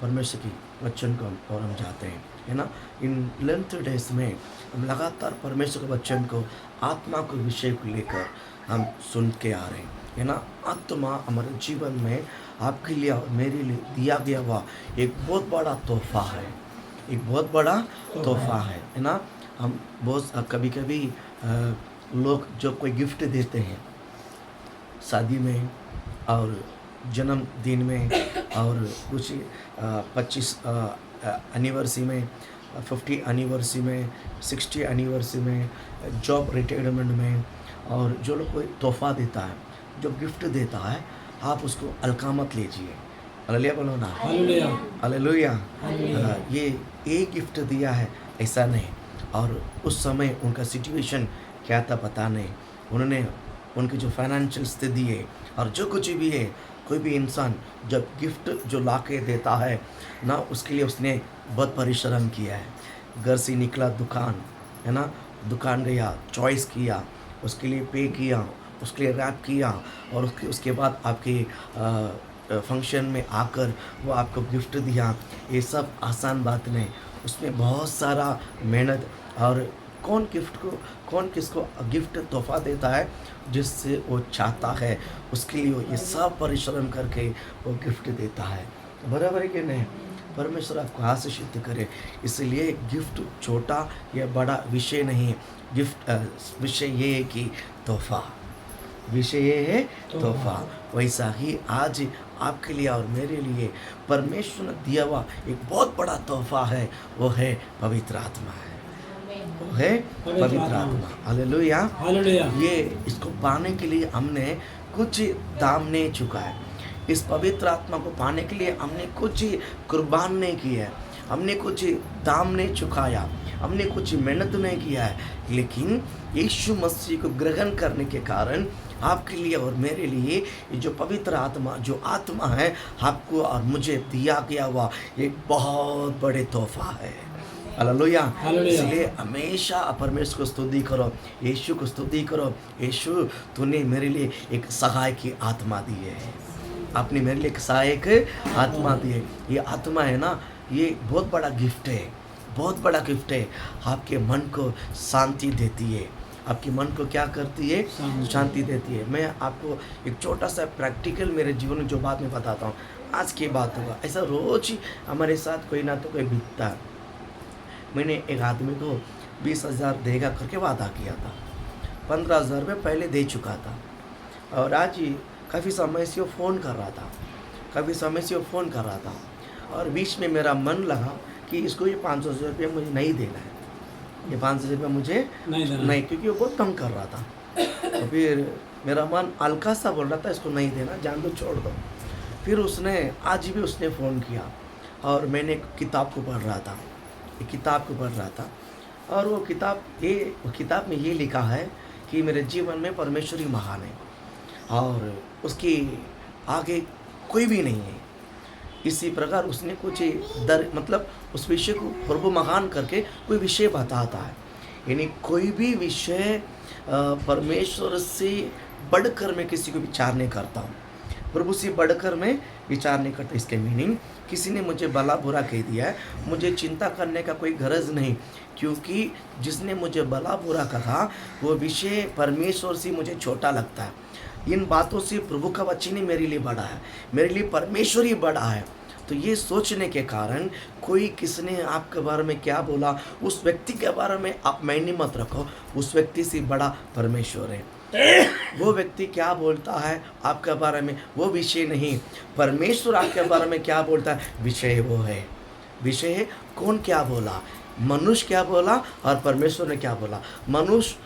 परमेश्वर की वचन को और हम जाते हैं, है ना। इन लेंथ डेज में हम लगातार परमेश्वर के वचन को, आत्मा के विषय को लेकर हम सुन के आ रहे हैं, है ना। आत्मा हमारे जीवन में आपके लिए और मेरे लिए दिया गया हुआ एक बहुत बड़ा तोहफा है, एक बहुत बड़ा तोहफा है ना। हम बहुत कभी कभी लोग जो कोई गिफ्ट देते हैं शादी में और जन्मदिन में और कुछ 25 एनिवर्सरी में, 50 एनिवर्सरी में, 60 एनिवर्सरी में, जॉब रिटायरमेंट में, और जो लोग कोई तोहफा देता है, जो गिफ्ट देता है, आप उसको हल्का मत लीजिए। हालेलुया बोलो ना, हालेलुया। ये एक गिफ्ट दिया है ऐसा नहीं, और उस समय उनका सिचुएशन क्या था पता नहीं, उन्होंने उनकी जो फाइनेंशियल स्थिति है और जो कुछ भी है, कोई भी इंसान जब गिफ्ट जो ला के देता है ना, उसके लिए उसने बहुत परिश्रम किया है। घर से निकला दुकान, है ना, दुकान गया, चॉइस किया, उसके लिए पे किया, उसके लिए रैप किया, और उसके बाद आपके फंक्शन में आकर वो आपको गिफ्ट दिया। ये सब आसान बात नहीं, उसमें बहुत सारा मेहनत। और कौन किसको गिफ्ट तोहफा देता है, जिससे वो चाहता है उसके लिए वो ये सब परिश्रम करके वो गिफ्ट देता है। बराबर है कि नहीं। परमेश्वर आपको आशीषित करे। इसलिए गिफ्ट छोटा या बड़ा विषय नहीं है, गिफ्ट विषय ये है कि तोहफा, विषय ये है तोहफा। वैसा ही आज आपके लिए और मेरे लिए परमेश्वर ने दिया हुआ एक बहुत बड़ा तोहफा है, वो है पवित्र आत्मा है, वो है पवित्र आत्मा। हालेलुया। ये इसको पाने के लिए हमने कुछ दाम नहीं चुकाया, इस पवित्र आत्मा को पाने के लिए हमने कुछ कुर्बान नहीं किया है, हमने कुछ दाम नहीं चुकाया, हमने कुछ मेहनत नहीं किया है, लेकिन यीशु मसीह को ग्रहण करने के कारण आपके लिए और मेरे लिए ये जो पवित्र आत्मा, जो आत्मा है, आपको और मुझे दिया गया हुआ एक बहुत बड़े तोहफा है। हालेलुया। इसलिए हमेशा परमेश्वर को स्तुति करो, यीशु को स्तुति करो। यीशु, तूने मेरे लिए एक सहायक की आत्मा दी है, आपने मेरे लिए एक सहायक आत्मा दी है। ये आत्मा है ना, ये बहुत बड़ा गिफ्ट है, बहुत बड़ा गिफ्ट है। आपके मन को शांति देती है, आपके मन को क्या करती है, शांति देती है। मैं आपको एक छोटा सा प्रैक्टिकल मेरे जीवन में जो बात मैं बताता हूँ, आज की बात होगा, ऐसा रोज ही हमारे साथ कोई ना तो कोई बीतता है। मैंने एक आदमी को 20,000 देगा करके वादा किया था, 15,000 रुपये पहले दे चुका था, और आज ही काफ़ी समय से वो फ़ोन कर रहा था, और बीच में मेरा मन लगा कि इसको ये 500 रुपये मुझे नहीं देना है, ये 500 रुपये मुझे नहीं, क्योंकि वो बहुत तंग कर रहा था। तो फिर मेरा मन हल्का सा बोल रहा था, इसको नहीं देना, जान दो, छोड़ दो। फिर उसने आज भी उसने फ़ोन किया, और मैंने एक किताब को पढ़ रहा था, और वो किताब में ये लिखा है कि मेरे जीवन में परमेश्वर ही महान है और उसकी आगे कोई भी नहीं है। इसी प्रकार उसने कुछ मतलब उस विषय को प्रभु महान करके कोई विषय बताता है, यानी कोई भी विषय परमेश्वर से बढ़कर मैं किसी को विचार नहीं करता हूँ, प्रभु से बढ़कर मैं विचार नहीं करता। इसके मीनिंग, किसी ने मुझे भला बुरा कह दिया है, मुझे चिंता करने का कोई गरज नहीं, क्योंकि जिसने मुझे भला बुरा कहा वो विषय परमेश्वर से मुझे छोटा लगता है। इन बातों से प्रभु का वचन ही मेरे लिए बड़ा है, मेरे लिए परमेश्वर ही बड़ा है। तो ये सोचने के कारण कोई किसने आपके बारे में क्या बोला, उस व्यक्ति के बारे में आप मायने मत रखो, उस व्यक्ति से बड़ा परमेश्वर है। वो व्यक्ति क्या बोलता है आपके बारे में वो विषय नहीं, परमेश्वर आपके बारे में क्या बोलता है विषय वो है। विषय कौन क्या बोला, मनुष्य क्या बोला और परमेश्वर ने क्या बोला। मनुष्य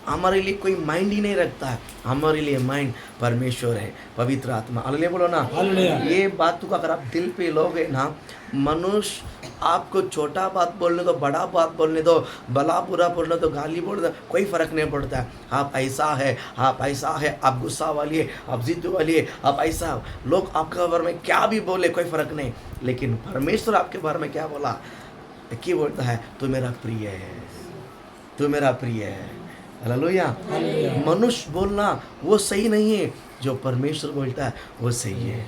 हमारे लिए कोई माइंड ही नहीं रखता है, हमारे लिए माइंड परमेश्वर है, पवित्र आत्मा। हालेलुया बोलो ना। ये बात को अगर आप दिल पे लोगे ना, मनुष्य आपको छोटा बात बोलने दो, बड़ा बात बोलने दो, भला बुरा बोलने दो, गाली बोल दो, कोई फ़र्क नहीं पड़ता है। आप ऐसा है, आप गुस्सा वाली है, आप जिद वाली है, आप ऐसा, लोग आपके बारे में क्या भी बोले कोई फ़र्क नहीं, लेकिन परमेश्वर आपके बारे में क्या बोला, क्या बोलता है, तू मेरा प्रिय है, तू मेरा प्रिय है। हालेलुया। मनुष्य बोलना वो सही नहीं है, जो परमेश्वर बोलता है वो सही है।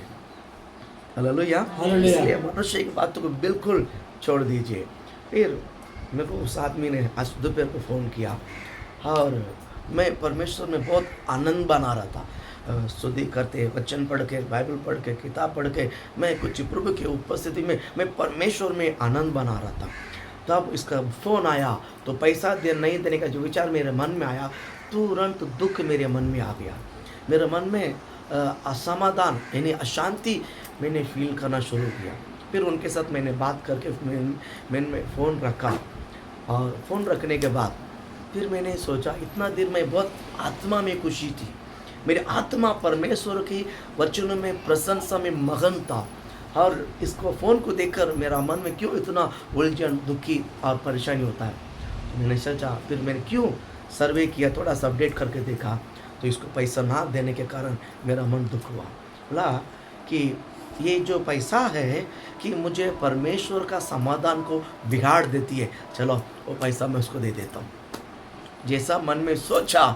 हालेलुया। हालेलुया। इसलिए मनुष्य की बातों को बिल्कुल छोड़ दीजिए। फिर मेरे को उस आदमी ने आज दोपहर को फ़ोन किया और मैं परमेश्वर में बहुत आनंद बना रहा था। स्तुति करते, वचन पढ़ के, बाइबल पढ़ के, किताब पढ़ के, मैं कुछ प्रभु की उपस्थिति में मैं परमेश्वर में आनंद बना रहा था। तब इसका फ़ोन आया तो पैसा नहीं देने का जो विचार मेरे मन में आया, तुरंत दुख मेरे मन में आ गया। मेरे मन में असमाधान यानी अशांति मैंने फील करना शुरू किया। फिर उनके साथ मैंने बात करके मैंने फ़ोन रखा और फ़ोन रखने के बाद फिर मैंने सोचा इतना देर मैं बहुत आत्मा में खुशी थी। मेरी आत्मा परमेश्वर की वचनों में प्रशंसा में मगन था और इसको फ़ोन को देखकर मेरा मन में क्यों इतना उलझन, दुखी और परेशानी होता है। तो मैंने सोचा, फिर मैंने क्यों सर्वे किया, थोड़ा सा अपडेट करके देखा तो इसको पैसा ना देने के कारण मेरा मन दुख हुआ। बोला कि ये जो पैसा है कि मुझे परमेश्वर का समाधान को बिगाड़ देती है, चलो वो पैसा मैं उसको दे देता हूँ। जैसा मन में सोचा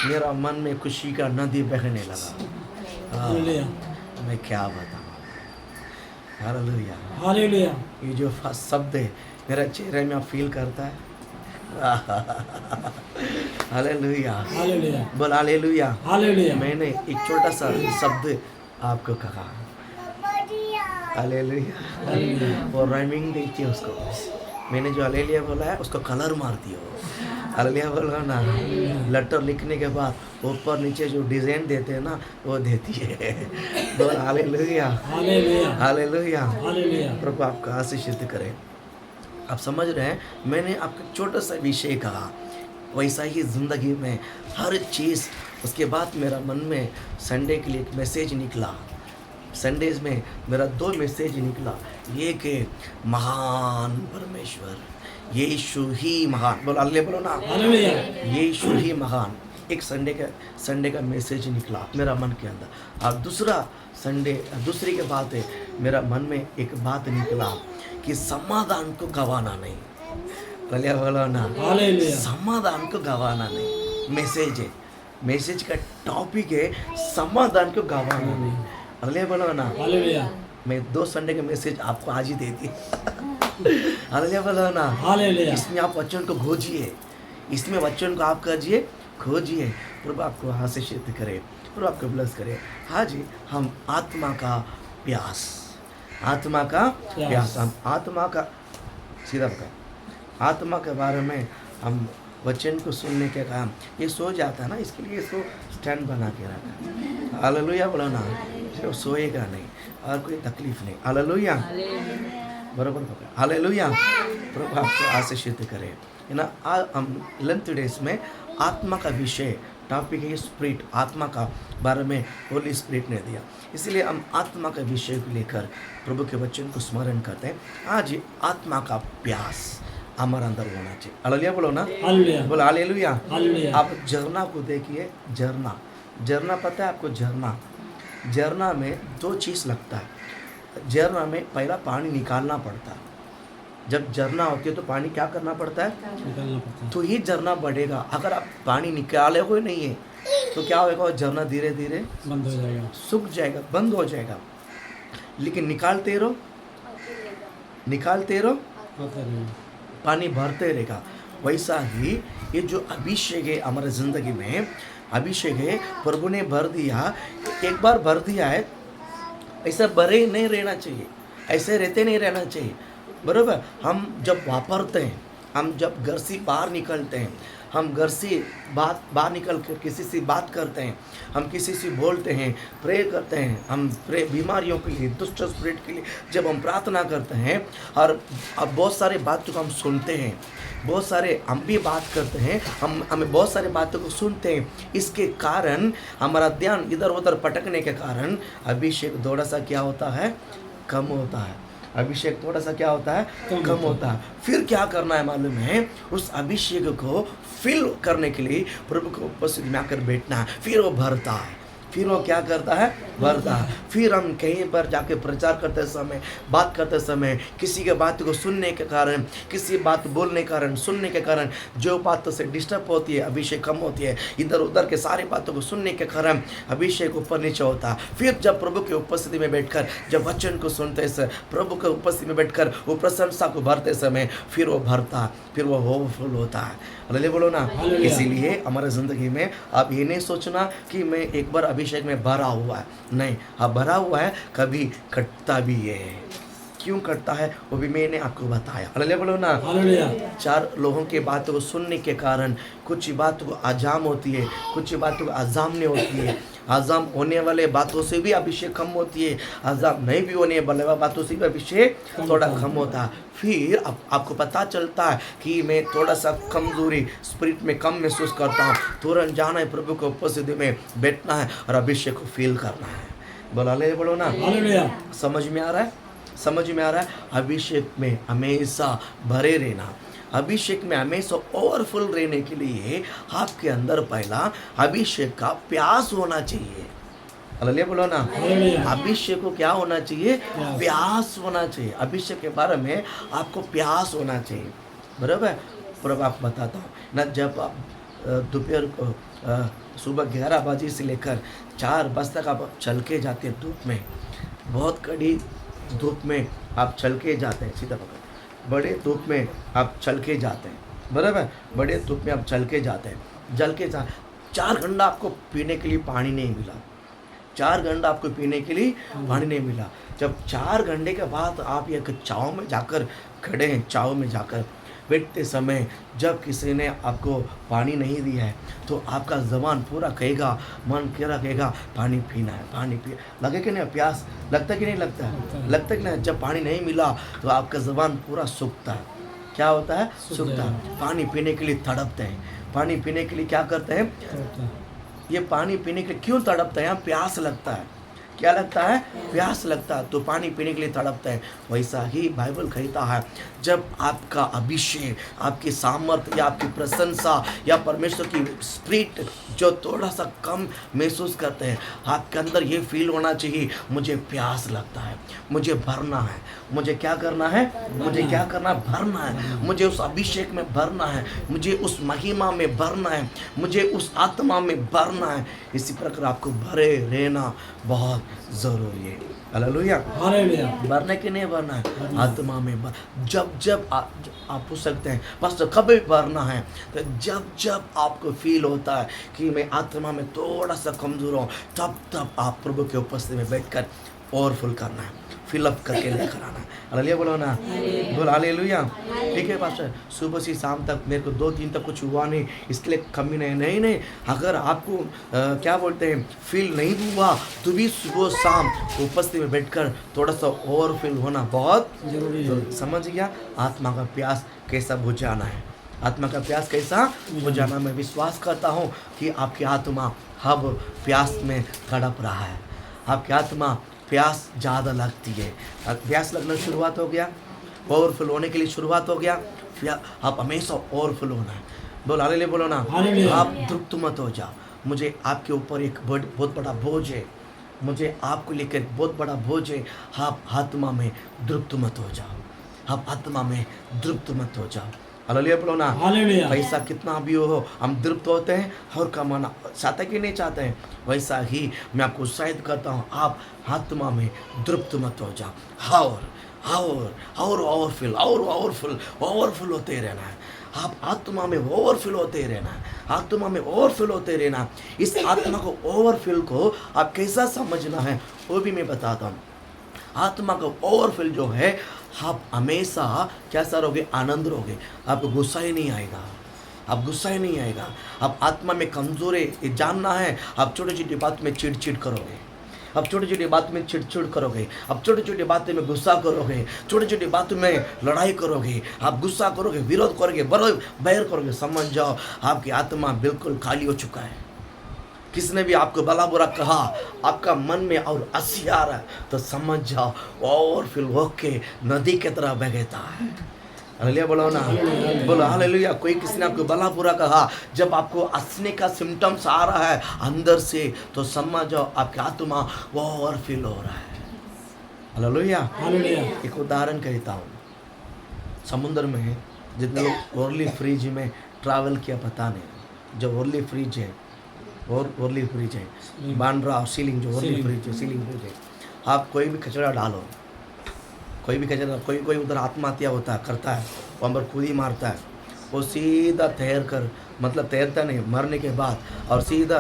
मेरा मन में खुशी का नदी बहने लगा। मैं क्या बताऊँ। हालेलुया। हालेलुया। ये जो शब्द है मेरा चेहरे में फील करता है। हालेलुया। हालेलुया। बोल हालेलुया। हालेलुया। मैंने एक छोटा सा शब्द आपको कहा, हालेलुया। हालेलुया। वो राइमिंग देखिए उसको। मैंने जो हालेलुया बोला है उसको कलर मार दिया। हालेलुया बोला ना, लेटर लिखने के बाद ऊपर नीचे जो डिज़ाइन देते हैं ना वो देती है। बोल हालेलुया। हालेलुया। हालेलुया। हालेलुया। प्रभु आपका आशीषित करे। आप समझ रहे हैं, मैंने आपको छोटा सा विषय कहा, वैसा ही ज़िंदगी में हर चीज़। उसके बाद मेरा मन में संडे के लिए एक मैसेज निकला। संडेज में मेरा 2 मैसेज निकला। एक है महान परमेश्वर, यीशु ही महान। बोलो अल्ले बोलो ना, हालेलुया। यीशु ही महान। एक संडे का मैसेज निकला मेरा मन के अंदर। और दूसरी के बात है, मेरा मन में एक बात निकला कि समाधान को गवाना नहीं। बोलिए बोलो ना, हालेलुया। समाधान को गवाना नहीं। मैसेज है, मैसेज का टॉपिक है समाधान को गवाना नहीं। अगले बोलो ना, हालेलुया। मैं 2 संडे के मैसेज आपको आज ही दे दी। अगले बोलो ना, हालेलुया। इसमें आप वचन को खोजिए, इसमें वचन को आप करिए, खोजिए। प्रभु आपको आशीषित करे, प्रभु आपको ब्लेस करे। आज हम आत्मा का प्यास, आत्मा का प्यास, हम आत्मा का सीधा पकड़, आत्मा के बारे में हम वचन को सुनने के काम, ये सो जाता है ना, इसके लिए इसको स्टैंड बना के रखा। हालेलुया बोलो ना, सिर्फ सोएगा नहीं और कोई तकलीफ नहीं। हालेलुया, बरोबर पकड़। हालेलुया, प्रभु आपको आशीषित करे। है ना, हम लेंथ डेज में आत्मा का विषय टॉपिक है स्पिरिट, आत्मा का बारे में होली स्पिरिट ने दिया, इसलिए हम आत्मा का विषय को लेकर प्रभु के वचन को स्मरण करते हैं। आज आत्मा का प्यास हमारे अंदर होना चाहिए। हालेलुया बोलो ना, हालेलुया। बोलो हालेलुया। हालेलुया। आप झरना को देखिए, झरना पता है आपको? झरना में 2 चीज़ लगता है। झरना में पहला पानी निकालना पड़ता है। जब झरना होती है तो पानी क्या करना पड़ता है? निकालना पड़ता है। तो ही झरना बढ़ेगा। अगर आप पानी निकाले हुए नहीं है तो क्या होगा? वो झरना धीरे धीरे बंद हो जाएगा, सूख जाएगा, बंद हो जाएगा। लेकिन निकालते रहो, होता रहेगा। पानी भरते रहेगा। वैसा ही ये जो अभिषेक है हमारे ज़िंदगी में, अभिषेक है प्रभु ने भर दिया, एक बार भर दिया है, ऐसा भरे नहीं रहना चाहिए, ऐसे रहते नहीं रहना चाहिए, बराबर। हम जब वापरते हैं, हम जब घर से बाहर निकलते हैं, हम घर से बाहर निकल कर किसी से बात करते हैं, हम किसी से बोलते हैं, प्रे करते हैं, हम प्रे बीमारियों के लिए, दुष्ट स्पिरिट के लिए जब हम प्रार्थना करते हैं, और अब बहुत सारे बातों को हम सुनते हैं, बहुत सारे हम भी बात करते हैं, हमें बहुत सारी बातों को सुनते हैं, इसके कारण हमारा ध्यान इधर उधर भटकने के कारण अभिषेक थोड़ा सा क्या होता है? कम होता है। अभिषेक थोड़ा सा क्या होता है? कम होता है। फिर क्या करना है मालूम है? उस अभिषेक को फिल करने के लिए प्रभु को उपस्थिति में आकर बैठना है, फिर वो भरता है। फिर वो क्या करता है, भरता है। फिर हम कहीं पर जाके प्रचार करते समय, बात करते समय, किसी के बात को सुनने के कारण, किसी बात बोलने के कारण, सुनने के कारण जो बातों से डिस्टर्ब होती है, अभिषेक कम होती है, इधर उधर के सारी बातों को सुनने के कारण अभिषेक ऊपर नीचे होता है। फिर जब प्रभु की उपस्थिति में बैठकर जब वचन को सुनते समय, प्रभु के उपस्थिति में बैठकर वो प्रशंसा को भरते समय, फिर वो भरता, फिर वो ओवरफ्लो होता है। हालेलुया बोलो ना। हालेलुया। इसीलिए हमारे ज़िंदगी में आप ये नहीं सोचना कि मैं एक बार अभिषेक में भरा हुआ है, नहीं, हाँ भरा हुआ है, कभी कटता भी है। क्यों कटता है वो भी मैंने आपको बताया। हालेलुया बोलो ना। हालेलुया। 4 लोगों के बातों को सुनने के कारण कुछ बातों को आजाम होती है, कुछ बातों को आजाम नहीं होती है। आजाम होने वाले बातों से भी अभिषेक कम होती है, आजाम नहीं भी होने वाले बातों से भी अभिषेक थोड़ा कम होता है। फिर आपको पता चलता है कि मैं थोड़ा सा कमजोरी स्पिरिट में कम महसूस करता हूँ, तुरंत जाना है प्रभु की उपस्थिति में बैठना है और अभिषेक को फील करना है। बोलो ना। हालेलुया। समझ में आ रहा है, समझ में आ रहा है। अभिषेक में हमेशा भरे रहना, अभिषेक में हमेशा ओवरफुल रहने के लिए आपके अंदर पहला अभिषेक का प्यास होना चाहिए। हालेलुया बोलो ना। हालेलुया। अभिषेक को क्या होना चाहिए, प्यास। प्यास होना चाहिए। अभिषेक के बारे में आपको प्यास होना चाहिए, बराबर। प्रभु आप बताता हूँ ना, जब आप दोपहर को सुबह 11 बजे से लेकर 4 बजे तक आप चल के जाते हैं धूप में, बहुत कड़ी धूप में आप चल के जाते हैं, सीधा पकड़, बड़े धूप में आप चल के जाते हैं, बराबर, बड़े धूप में आप चल के जाते हैं, जल के 4 घंटा आपको पीने के लिए पानी नहीं मिला, 4 घंटा आपको पीने के लिए पानी नहीं मिला। जब 4 घंटे के बाद आप एक चाव में जाकर खड़े हैं, चाव में जाकर बैठते समय जब किसी ने आपको पानी नहीं दिया है तो आपका ज़बान पूरा कहेगा, मन पूरा कहेगा पानी पीना है, पानी पी, लगे कि नहीं, प्यास लगता कि नहीं लगता, लगता कि नहीं। जब पानी नहीं मिला तो आपका ज़बान पूरा सूखता है, क्या होता है, सूखता है। पानी पीने के लिए तड़पते हैं, पानी पीने के लिए क्या करते हैं, ये पानी पीने के लिए क्यों तड़पते हैं, यहाँ प्यास लगता है, क्या लगता है, प्यास लगता है, तो पानी पीने के लिए तड़पता है। वैसा ही बाइबल कहता है, जब आपका अभिषेक, आपकी सामर्थ्य या आपकी प्रशंसा या परमेश्वर की स्पिरिट जो थोड़ा सा कम महसूस करते हैं, आपके अंदर ये फील होना चाहिए, मुझे प्यास लगता है, मुझे भरना है, मुझे क्या करना है, मुझे क्या करना है, भरना है, मुझे उस अभिषेक में भरना है, मुझे उस महिमा में भरना है, मुझे उस आत्मा में भरना है। इसी प्रकार आपको भरे रहना बहुत ज़रूरी है। हालेलुया। हालेलुया। भरने के नहीं भरना है, आत्मा में भर। जब आप पूछ सकते हैं बस तो कभी भरना है, तो जब आपको फील होता है कि मैं आत्मा में थोड़ा सा कमज़ोर हूँ, तब आप प्रभु के उपस्थिति में बैठकर और फुल करना है, फिलअप करके लेकर आना है। हालेलुया बोलो ना, बोल हालेलुया। ठीक है पास्टर, सुबह से शाम तक मेरे को 2 दिन तक कुछ हुआ नहीं, इसके लिए कमी नहीं। अगर आपको क्या बोलते हैं फील नहीं हुआ तो भी सुबह शाम उपस्थिति में बैठकर थोड़ा सा और फील होना बहुत जरूरी है। समझ गया। आत्मा का प्यास कैसा बुझाना है, आत्मा का प्यास कैसा बुझाना। मैं विश्वास करता हूँ कि आपकी आत्मा अब प्यास में तड़प रहा है, आपकी आत्मा प्यास ज़्यादा लगती है, प्यास लगना शुरुआत हो गया, ओवरफ्लो होने के लिए शुरुआत हो गया। आप हमेशा ओवरफ्लो होना है। बोल हालेलुया बोलो ना। आप तृप्त मत हो जाओ, मुझे आपके ऊपर एक बहुत बड़ा बोझ है, मुझे आपको लेकर बहुत बड़ा बोझ है। आप आत्मा में तृप्त मत हो जाओ, आप आत्मा में तृप्त मत हो जाओ। हालेलुया बोलो ना। हालेलुया। पैसा कितना भी हो, हम तृप्त होते हैं और कमाना चाहते कि नहीं चाहते हैं। वैसा ही मैं आपको उत्साहित करता हूँ, आप आत्मा में तृप्त मत हो जाओ, और ओवरफुल होते रहना है। आप आत्मा में ओवरफिल होते रहना है, आत्मा में ओवरफिल होते रहना। इस आत्मा को ओवरफिल को आप कैसा समझना है वो भी मैं बताता हूँ। आत्मा का ओवरफिल जो है, आप हमेशा कैसा रहोगे, आनंद रहोगे, आपको गुस्सा ही नहीं आएगा, आप गुस्सा ही नहीं आएगा। आप आत्मा में कमज़ोर है ये जानना है, आप छोटी छोटी बात में चिड़चिड़ करोगे, आप छोटी छोटी बात में चिड़चिड़ करोगे, आप छोटी छोटी बातें में गुस्सा करोगे, छोटी छोटी बातों में लड़ाई करोगे, आप गुस्सा करोगे, विरोध करोगे, बैर करोगे। समझ जाओ आपकी आत्मा बिल्कुल खाली हो चुका है। किसने भी आपको भला बुरा कहा, आपका मन में और हंसी आ रहा है, तो समझ जाओ और फिर होके नदी की तरह बहता है, हालेलुया बोलो ना, बोलो हालेलुया। कोई किसी ने आपको भला बुरा कहा, जब आपको हंसने का सिम्टम्स आ रहा है अंदर से, तो समझो आपकी आत्मा वो और फील हो रहा है। हालेलुया। हालेलुया। एक उदाहरण कहता हूँ, समुद्र में जितने लोग ओरली फ्रिज में ट्रैवल किया पता नहीं, जो ओरली फ्रिज है और ओरली फ्रिज है बांद्रा सीलिंग, जो ओरली फ्रिज है सीलिंग फ्रिज है, आप कोई भी कचरा डालो, कोई भी कचरा, कोई उधर आत्महत्या होता है करता है, वहाँ पर खुद ही मारता है, वो सीधा तैर कर, मतलब तैरता नहीं मरने के बाद, और सीधा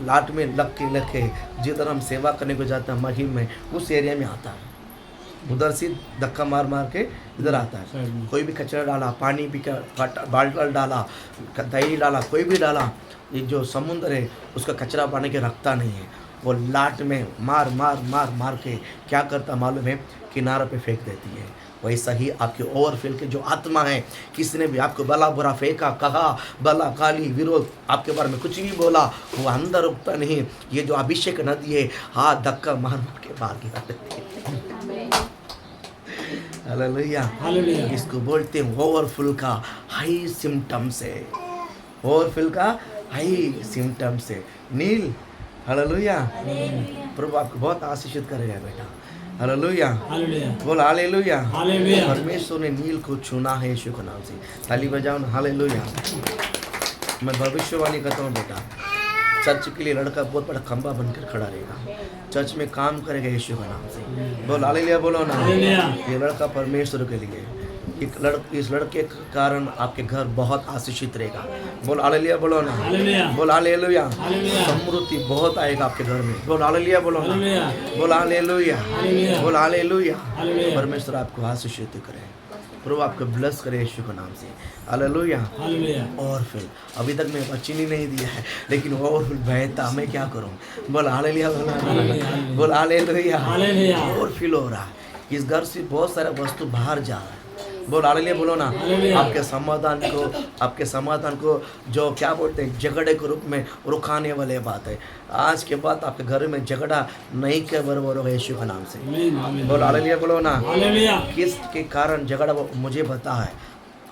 लाट में लग के जिधर हम सेवा करने को जाते हैं महिम में, उस एरिया में आता है, उधर से धक्का मार मार के इधर आता है। कोई भी कचरा डाला, पानी भी बाल्टी डाला, दही डाला, कोई भी डाला, ये जो समुद्र है उसका कचरा पानी के रखता नहीं है, वो लाट में मार मार मार मार के क्या करता मालूम है, किनारे पे फेंक देती है। वैसा ही आपके ओवरफिल के जो आत्मा है, किसी ने भी आपको भला बुरा फेंका, कहा, भला गाली विरोध आपके बारे में कुछ भी बोला, वो अंदर रुकता नहीं। ये जो अभिषेक नदी है, हाथ धक्का मार मार के बाहर गिरा देती है। हालेलुया। हालेलुया। इसको बोलते हैं ओवरफुल का हाई सिम्टम्स है, ओवरफुल का हाई सिम्टम्स है। नील, हालेलुया। प्रभु आपको बहुत आशीषित करेगा बेटा। हालेलुया। हालेलुया। बोल हालेलुया। हालेलुया। परमेश्वर ने नील को चुना है यीशु के नाम से। ताली बजाओ ना, हालेलुया। मैं भविष्यवाणी करता हूँ बेटा, चर्च के लिए लड़का बहुत बड़ा खंबा बनकर खड़ा रहेगा, चर्च में काम करेगा यीशु के नाम से। बोल हालेलुया बोलो ना। हालेलुया। ये लड़का परमेश्वर के लिए, इस लड़के के कारण आपके घर बहुत आशीषित रहेगा। बोल हालेलुया बोलो ना। हालेलुया। बोल हालेलुया। हालेलुया। समृद्धि बहुत आएगा आपके घर में। बोल हालेलुया बोलो ना। हालेलुया। बोल हालेलुया। हालेलुया। बोल हालेलुया। हालेलुया। परमेश्वर आपको आशीषित करे, प्रभु आपको ब्लेस करे यीशु के नाम से। हालेलुया। हालेलुया। और फिर अभी तक मैं वचन ही नहीं दिया है, लेकिन और फिर बहता, मैं क्या करूं। बोल हालेलुया। बोल हालेलुया। हालेलुया। और फील हो रहा है, इस घर से बहुत सारा वस्तु बाहर जा रहा है। बोल हालेलुया बोलो ना। हालेलुया। आपके समाधान को जो क्या बोलते हैं झगड़े के रूप में रुकाने वाले बात है। आज के बाद आपके घर में झगड़ा नहीं के बराबर होगा यीशु के नाम से। आमीन। आमीन। बोल हालेलुया बोलो ना। हालेलुया। किस के कारण झगड़ा वो मुझे पता है,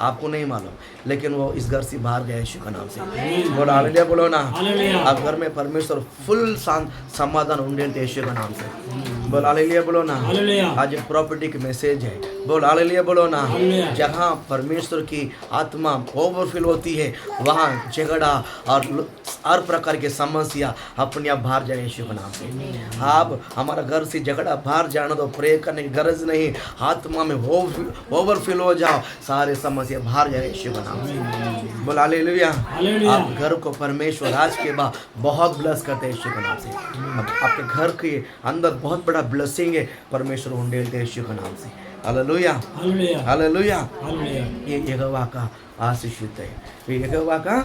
आपको नहीं मालूम, लेकिन वो इस घर से बाहर गया यीशु के नाम से। बोल हालेलुया बोलो ना। हालेलुया। आप घर में परमेश्वर फुल समाधान उंडे यीशु के नाम से। बोल हालेलुया बोलो ना। हालेलुया। आज एक प्रॉपर्टी की मैसेज है। बोल हालेलुया बोलो ना। हालेलुया। जहाँ परमेश्वर की आत्मा ओवरफिल होती है, वहाँ झगड़ा और हर प्रकार की समस्या अपने आप बाहर जाए यीशु के नाम से। आप हमारा घर से झगड़ा बाहर जाना तो प्रे करने की गरज नहीं, आत्मा में ओवरफिल हो जाओ, सारे समस्या बाहर जाए यीशु के नाम से। बोल हालेलुया। हालेलुया। आप घर को परमेश्वर आज के बाद बहुत ब्लेस करते हैं यीशु के नाम से। आपके घर के अंदर बहुत बड़ा ब्लेसिंग है, परमेश्वर उंडेलते हैं यीशु के नाम से। हालेलुया। हालेलुया। हालेलुया। हालेलुया। ये यहोवा का आशीषित है, ये यहोवा का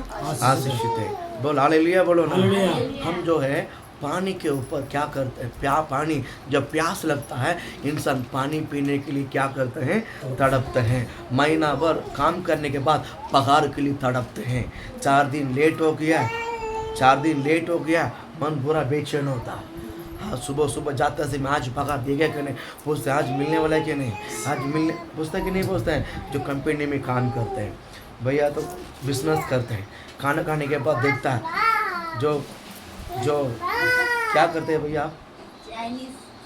आशीषित है। बोल हालेलुया बोलो ना। हालेलुया। हम जो है पानी के ऊपर क्या करते हैं, पानी जब प्यास लगता है, इंसान पानी पीने के लिए क्या करते हैं, तड़पते हैं। महीना भर काम करने के बाद पगार के लिए तड़पते हैं। 4 दिन लेट हो गया, मन पूरा बेचैन होता है। हाँ, सुबह जाता से मैं आज पगार देगा कि नहीं, पूछते आज मिलने वाला है कि नहीं, आज मिलने पूछता कि नहीं पूछता है। जो कंपनी में काम करते हैं भैया, तो बिजनेस करते हैं, खाना खाने के बाद देखता है जो क्या करते हैं भैया,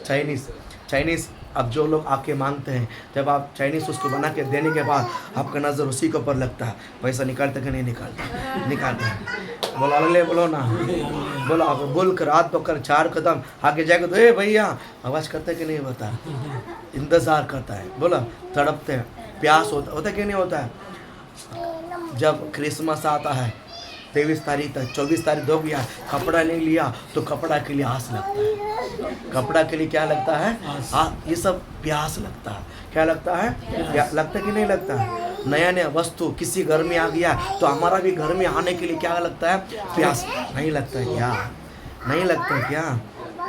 चाइनीज़। अब जो लोग आके मांगते हैं, जब आप चाइनीज़ उसको बना के देने के बाद आपका नज़र उसी के ऊपर लगता है, पैसा निकालता कि नहीं निकालता है। बोला हालेलुया बोलो ना। बोला बोल कर रात पकड़ 4 कदम आगे जाके तो ए भैया आवाज़ करता है कि नहीं होता, इंतज़ार करता है। बोला तड़पते हैं, प्यास होता कि नहीं होता है। जब क्रिसमस आता है 23 तारीख तक, 24 तारीख हो गया, कपड़ा नहीं लिया तो कपड़ा के लिए आस लगता है। कपड़ा के लिए क्या लगता है, ये सब प्यास लगता है। क्या लगता है, लगता कि नहीं लगता है। नया वस्तु किसी घर में आ गया तो हमारा भी घर में आने के लिए क्या लगता है, प्यास। नहीं लगता है क्या, नहीं लगता है क्या,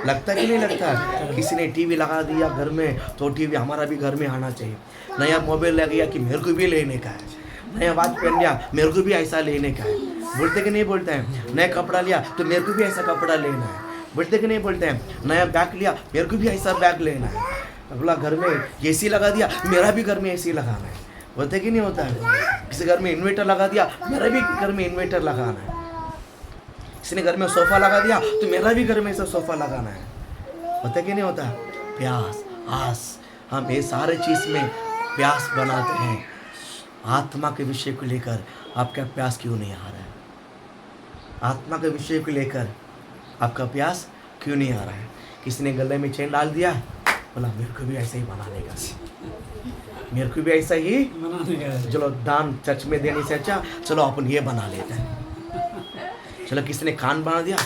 लगता कि नहीं लगता है। किसी ने टीवी लगा दिया घर में तो टीवी हमारा भी घर में आना चाहिए। नया मोबाइल लग गया कि मेरे को भी लेने का है, नया वॉच पहन लिया मेरे को भी ऐसा लेने का है। बोलते कि नहीं बोलते हैं। नया कपड़ा लिया तो मेरे को भी ऐसा कपड़ा लेना है। बोलते कि नहीं बोलते हैं। नया बैग लिया मेरे को भी ऐसा बैग लेना है। अगला घर में एसी लगा दिया, मेरा भी घर में एसी लगाना है। होता है कि नहीं होता है? किसी घर में इन्वर्टर लगा दिया, मेरा भी घर में इन्वर्टर लगाना है। किसी ने घर में सोफा लगा दिया तो मेरा भी घर में ऐसा सोफा लगाना है। होता है कि नहीं होता? प्यास, आस, हम ये सारे चीज़ में प्यास बनाते हैं। आत्मा के विषय को लेकर आपका प्यास क्यों नहीं आ रहा है? आत्मा के विषय को लेकर आपका प्यास क्यों नहीं आ रहा है? किसी ने गले में चेन डाल दिया, बोला मेरे को भी ऐसा ही बना लेगा, मेरे को भी ऐसा ही, बनाने का चलो दान चर्च में देने से अच्छा चलो अपन ये बना लेते हैं। चलो किसी ने कान बना दिया,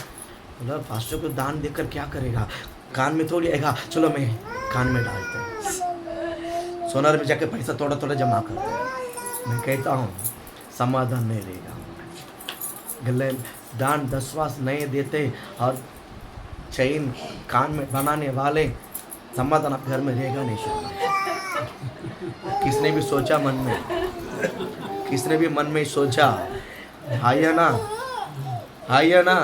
बोला पास्टर को दान देकर क्या करेगा, कान में थोड़ी आएगा, चलो मैं कान में डालते हैं। सोनार में जाके पैसा थोड़ा थोड़ा जमा करते हैं। मैं कहता हूँ समाधान नहीं रहेगा। गले दान 10वां नहीं देते और चैन कान में बनाने वाले, समाधान आप घर में रहेगा नहीं। किसने भी सोचा मन में, किसने भी मन में सोचा, आइए ना, आइए ना,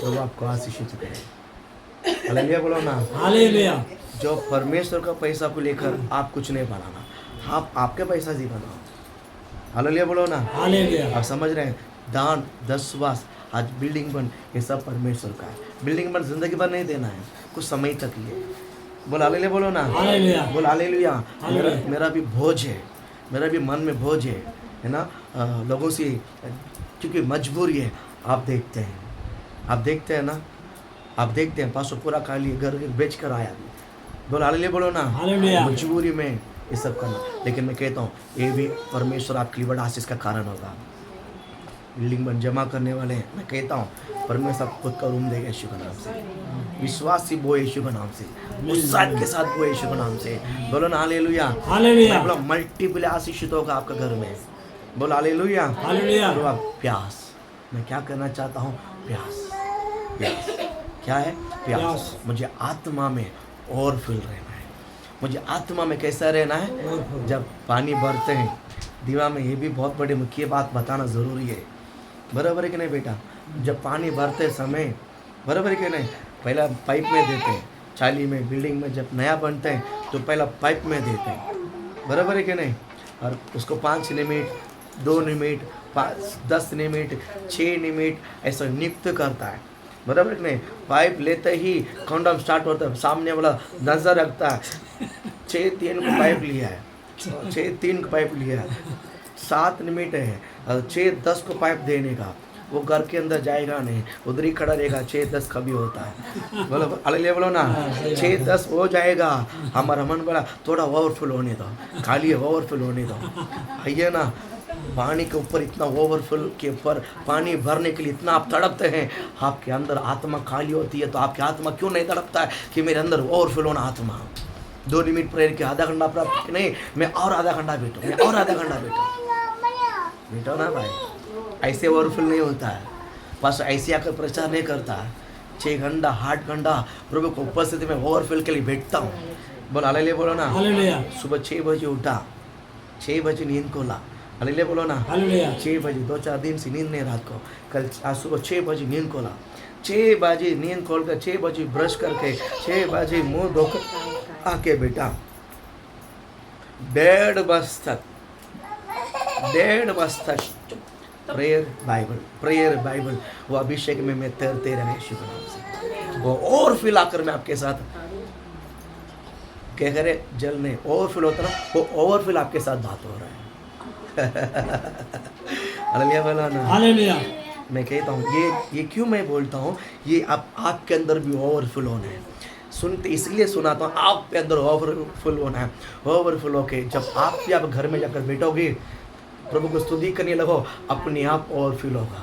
तो आपको आशीषित करे। हालेलुया बोलो ना। हालेलुया। जो परमेश्वर का पैसा को लेकर आप कुछ नहीं बनाना, आप आपके पैसा ही बनाओ। हालेलुया बोलो ना। हालेलुया। आप समझ रहे हैं? दान 10वां, आज बिल्डिंग बन, ये सब परमेश्वर का है। बिल्डिंग बन जिंदगी भर नहीं देना है, कुछ समय तक ही है। बोल हालेलुया बोलो ना। हालेलुया। बोल हालेलुया। हालेलुया। मेरा भी बोझ है, मेरा भी मन में बोझ है ना, लोगों से, क्योंकि मजबूरी है। आप देखते हैं, आप देखते हैं ना, आप देखते हैं पासो पूरा खाली घर बेच कर आया। बोल हालेलुया बोलो ना। हालेलुया। मजबूरी में ये सब करना, लेकिन मैं कहता हूँ ये भी परमेश्वर आपके लिए बड़ा आशीष का कारण होगा। बिल्डिंग बन जमा करने वाले हैं, मैं कहता हूँ परमेश्वर खुद का रूम देगा यीशु के नाम से। विश्वास से वो यीशु के नाम से, उत्साह के साथ वो यीशु के नाम से। बोलो ना हालेलुया। हालेलुया। बोलो मल्टीपल आशीषित होगा आपका घर में। बोलो हालेलुया। हालेलुया। बोलो आप प्यास, मैं क्या करना चाहता हूँ? प्यास, प्यास क्या है? प्यास। मुझे आत्मा में और फिल रहना है। मुझे आत्मा में कैसा रहना है? जब पानी भरते हैं दीवा में, ये भी बहुत बड़ी मुख्य बात बताना ज़रूरी है। बराबर है कि नहीं बेटा? जब पानी भरते समय, बराबर है कि नहीं, पहला पाइप में देते हैं। चाली में, बिल्डिंग में जब नया बनते हैं तो पहला पाइप में देते हैं, बराबर है कि नहीं? और उसको 5 मिनट, 2 मिनट, 10 मिनट, 6 मिनट ऐसा नियुक्त करता है, बराबर है कि नहीं? पाइप लेते ही काउंटडाउन स्टार्ट होता है, सामने वाला नजर रखता है। 6-3 को पाइप लिया है, 6-3 को पाइप लिया है, 7 मिनट है और 6-10 को पाइप देने का। वो घर के अंदर जाएगा नहीं, उधर ही खड़ा रहेगा। 6-10 कभी होता है, बोलो हालेलुया बोलो ना। 6-10 हो जाएगा, हमारा मन बड़ा थोड़ा ओवरफुल होने दो, खाली ओवरफुल होने दो। आइए ना, पानी के ऊपर इतना ओवरफुल के ऊपर पानी भरने के लिए इतना आप तड़पते हैं। आपके अंदर आत्मा खाली होती है तो आपकी आत्मा क्यों नहीं तड़पता है कि मेरे अंदर ओवरफुल होना आत्मा। 2 मिनट प्रेयर के आधा घंटा प्राप्त नहीं, मैं और आधा घंटा बैठूँ, मैं और आधा घंटा बैठो ना भाई। ऐसे ओवरफुल नहीं होता है, बस ऐसे आकर प्रचार नहीं करता। 6 घंटा 8 घंटा प्रभु को उपस्थिति में ओवरफुल के लिए बैठता हूँ। बोल हालेलुया बोलो ना। हालेलुया। सुबह 6 बजे उठा, 6 बजे नींद को ला। हालेलुया बोलो ना। हालेलुया। 6 बजे, 2-4 दिन से नींद नहीं रात को, कल आज सुबह 6 बजे नींद को ला। 6 बजे नींद खोल कर 6 बजे ब्रश करके 6 बजे मुंह धोकर आके बेटा 1:30 तक, 1:30 तक प्रेयर बाइबल वो अभिषेक में मैं तैरते रहे यीशु के नाम से। वो और फिल आकर मैं आपके साथ क्या करे, जल नहीं ओवरफिल होता ना, वो ओवरफिल आपके साथ बात हो रहा है। हालेलुया बोलो ना। हालेलुया। मैं कहता हूँ ये क्यों मैं बोलता हूँ, ये आपके अंदर भी ओवरफुल होना है। सुनते इसलिए सुनाता हूँ, आपके अंदर ओवरफुल होना है। ओवरफुल होके जब आप भी आप घर में जाकर बैठोगे, प्रभु को स्तुति करने लगो, अपने आप ओवरफुल होगा।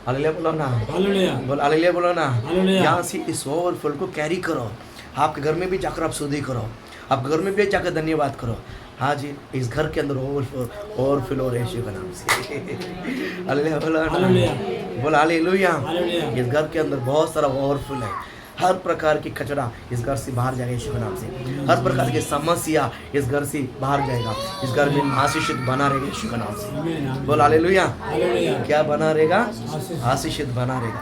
हालेलुया बोलो ना। हालेलुया। बोल हालेलुया बोलो ना। हालेलुया। यहाँ से इस ओवरफुल को कैरी करो, आपके घर में भी जाकर आप स्तुति करो, आप घर में भी जाकर धन्यवाद करो। हाँ जी, इस घर के अंदर ओवरफुल हो रहे यीशु के नाम से। हालेलुया बोलो ना। बोल हालेलुया। हालेलुया। इस घर के अंदर बहुत सारा ओवरफुल है। हर प्रकार की कचरा इस घर से बाहर जाएगा यीशु के नाम से। हर प्रकार की समस्या इस घर से बाहर जाएगा। इस घर में आशीषित बना रहेगा यीशु के नाम से। बोल हालेलुया। हालेलुया। क्या बना रहेगा? आशीष। आशीषित बना रहेगा।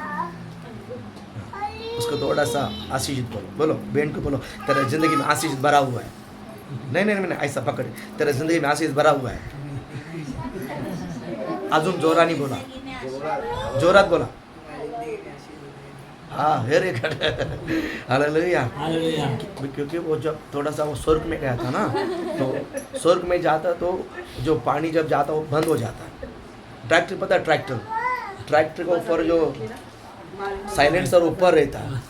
उसको थोड़ा सा आशीषित बोलो, बोलो बहन को बोलो, तेरा जिंदगी में आशीषित भरा हुआ है। नहीं नहीं नहीं, ऐसा पकड़, तेरे जिंदगी में आशीष भरा हुआ है। अजून जोरानी बोला, जोरात बोला। हाँ, वेरी गुड, हालेलुया। हालेलुया। क्योंकि वो जब थोड़ा सा वो स्वर्ग में गया था ना, तो स्वर्ग में जाता तो जो पानी जब जाता वो बंद हो जाता है। ट्रैक्टर, पता है ट्रैक्टर के ऊपर जो साइलेंसर ऊपर रहता है,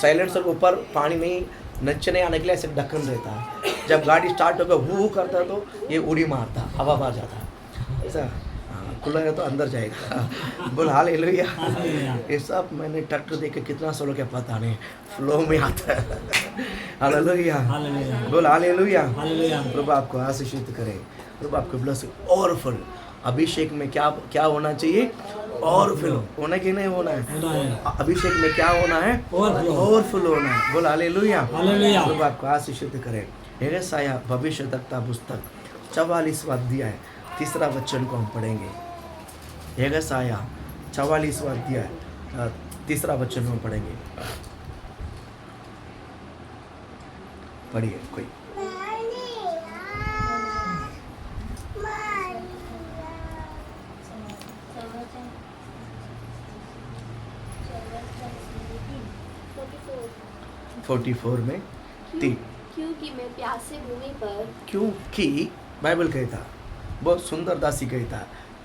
साइलेंसर के ऊपर पानी नहीं नीचे आने के लिए ऐसे ढक्कन रहता है। जब गाड़ी स्टार्ट होकर हु करता है तो ये उड़ी मारता, हवा बाहर जाता है, ऐसा। हाँ, खुला है तो अंदर जाएगा। बोल हालेलुया। ये सब मैंने ट्रैक्टर देख के कितना सालों क्या पता नहीं, फ्लो में आता है। Hallelujah, hallelujah. बोल हालेलुया। हालेलुया। प्रभु आपको आशीषित करे, प्रभु आपको ब्लेसिंग और फल। अभिषेक में क्या क्या होना चाहिए? और फल होना कि नहीं होना है? होना है। अभिषेक में क्या होना है? Overflow। और फल होना है। बोल हालेलुया। हालेलुया। प्रभु आपको आशीषित करे। यशायाह भविष्यद्वक्ता पुस्तक 44वां अध्याय 3 वचन को हम पढ़ेंगे। यशायाह 44वां अध्याय 3 वचन को हम पढ़ेंगे। पढ़िए कोई। क्यों- 44 में 3। क्योंकि मैं प्यासे भूमि पर क्योंकि बाइबल कहता, बहुत सुंदर दासी कहता,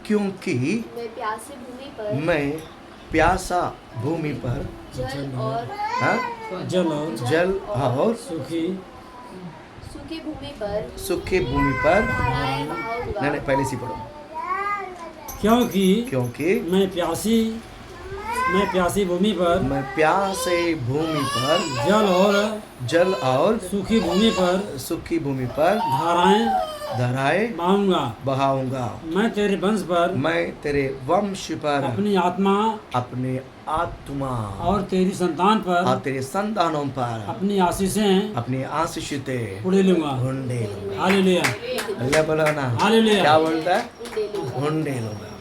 क्योंकि मैं प्यासे भूमि पर मैं प्यासा भूमि पर जल और हाँ, जल और जल और सूखी सूखी भूमि पर सूखी भूमि पर धाराएं बहाऊंगा। नहीं पहले से पढ़ो। क्योंकि मैं प्यासी भूमि पर मैं प्यासे भूमि पर जल और सूखी भूमि पर सूखी भूमि पर धाराएं बहाऊंगा। बहाऊंगा। मैं तेरे वंश पर मैं तेरे वंश पर अपनी अपने आत्मा और तेरी संतान पर और तेरे संतानों पर अपनी आशीषें अपनी आशीषिते उड़े लूंगा। हुंडे लूंगा। हालेलुया। अल्लाह बोला ना, हालेलुया। क्या बोलता है? उंडे लूंगा। हुंडे लूंगा।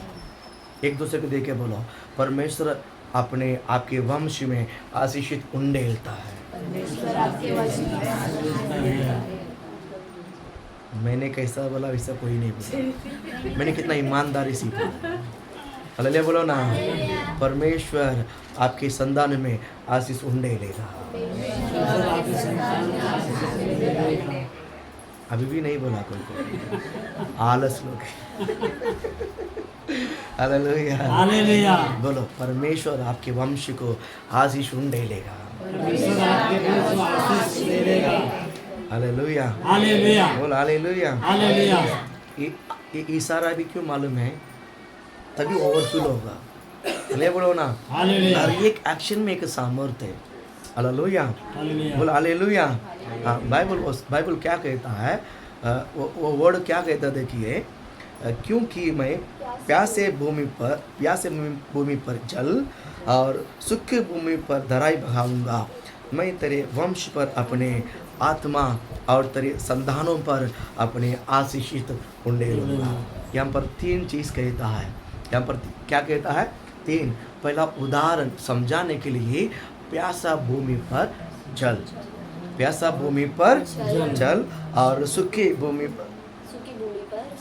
एक दूसरे को देख के बोलो, परमेश्वर अपने आपके वंश में आशीषित उंडेलता है। परमेश्वर आपके वश में मैंने कैसा बोला वैसा कोई नहीं बोला, मैंने कितना ईमानदारी सीखा। हालेलुया बोलो ना, परमेश्वर आपके संतान में आशीष उंडेलेगा। अभी भी नहीं बोला कोई, आलस लोग। हालेलुया। हालेलुया। बोलो, परमेश्वर आपके वंश को आशीष उंडेलेगा। परमेश्वर आपके वंश को आशीष दे देगा। हालेलुया। हालेलुया। बोल हालेलुया। हालेलुया। ये इशारा भी क्यों मालूम है? तभी ओवरफ्लो होगा। ले बोलो ना, हालेलुया। हर एक एक्शन में एक सामर्थ्य है। हालेलुया। हालेलुया। बोल हालेलुया। हाँ, बाइबल क्या कहता है? वो वर्ड क्या कहता है देखिए, क्योंकि मैं प्यासे भूमि पर जल और सूखी भूमि पर धाराएं बहाऊंगा। मैं तेरे वंश पर अपने आत्मा और तेरे संतानों पर अपने आशीषित उंडेलूंगा। यहाँ पर 3 चीज़ कहता है। यहाँ पर क्या कहता है? 3। पहला उदाहरण समझाने के लिए, प्यासा भूमि पर जल, प्यासा भूमि पर जल और सूखी भूमि पर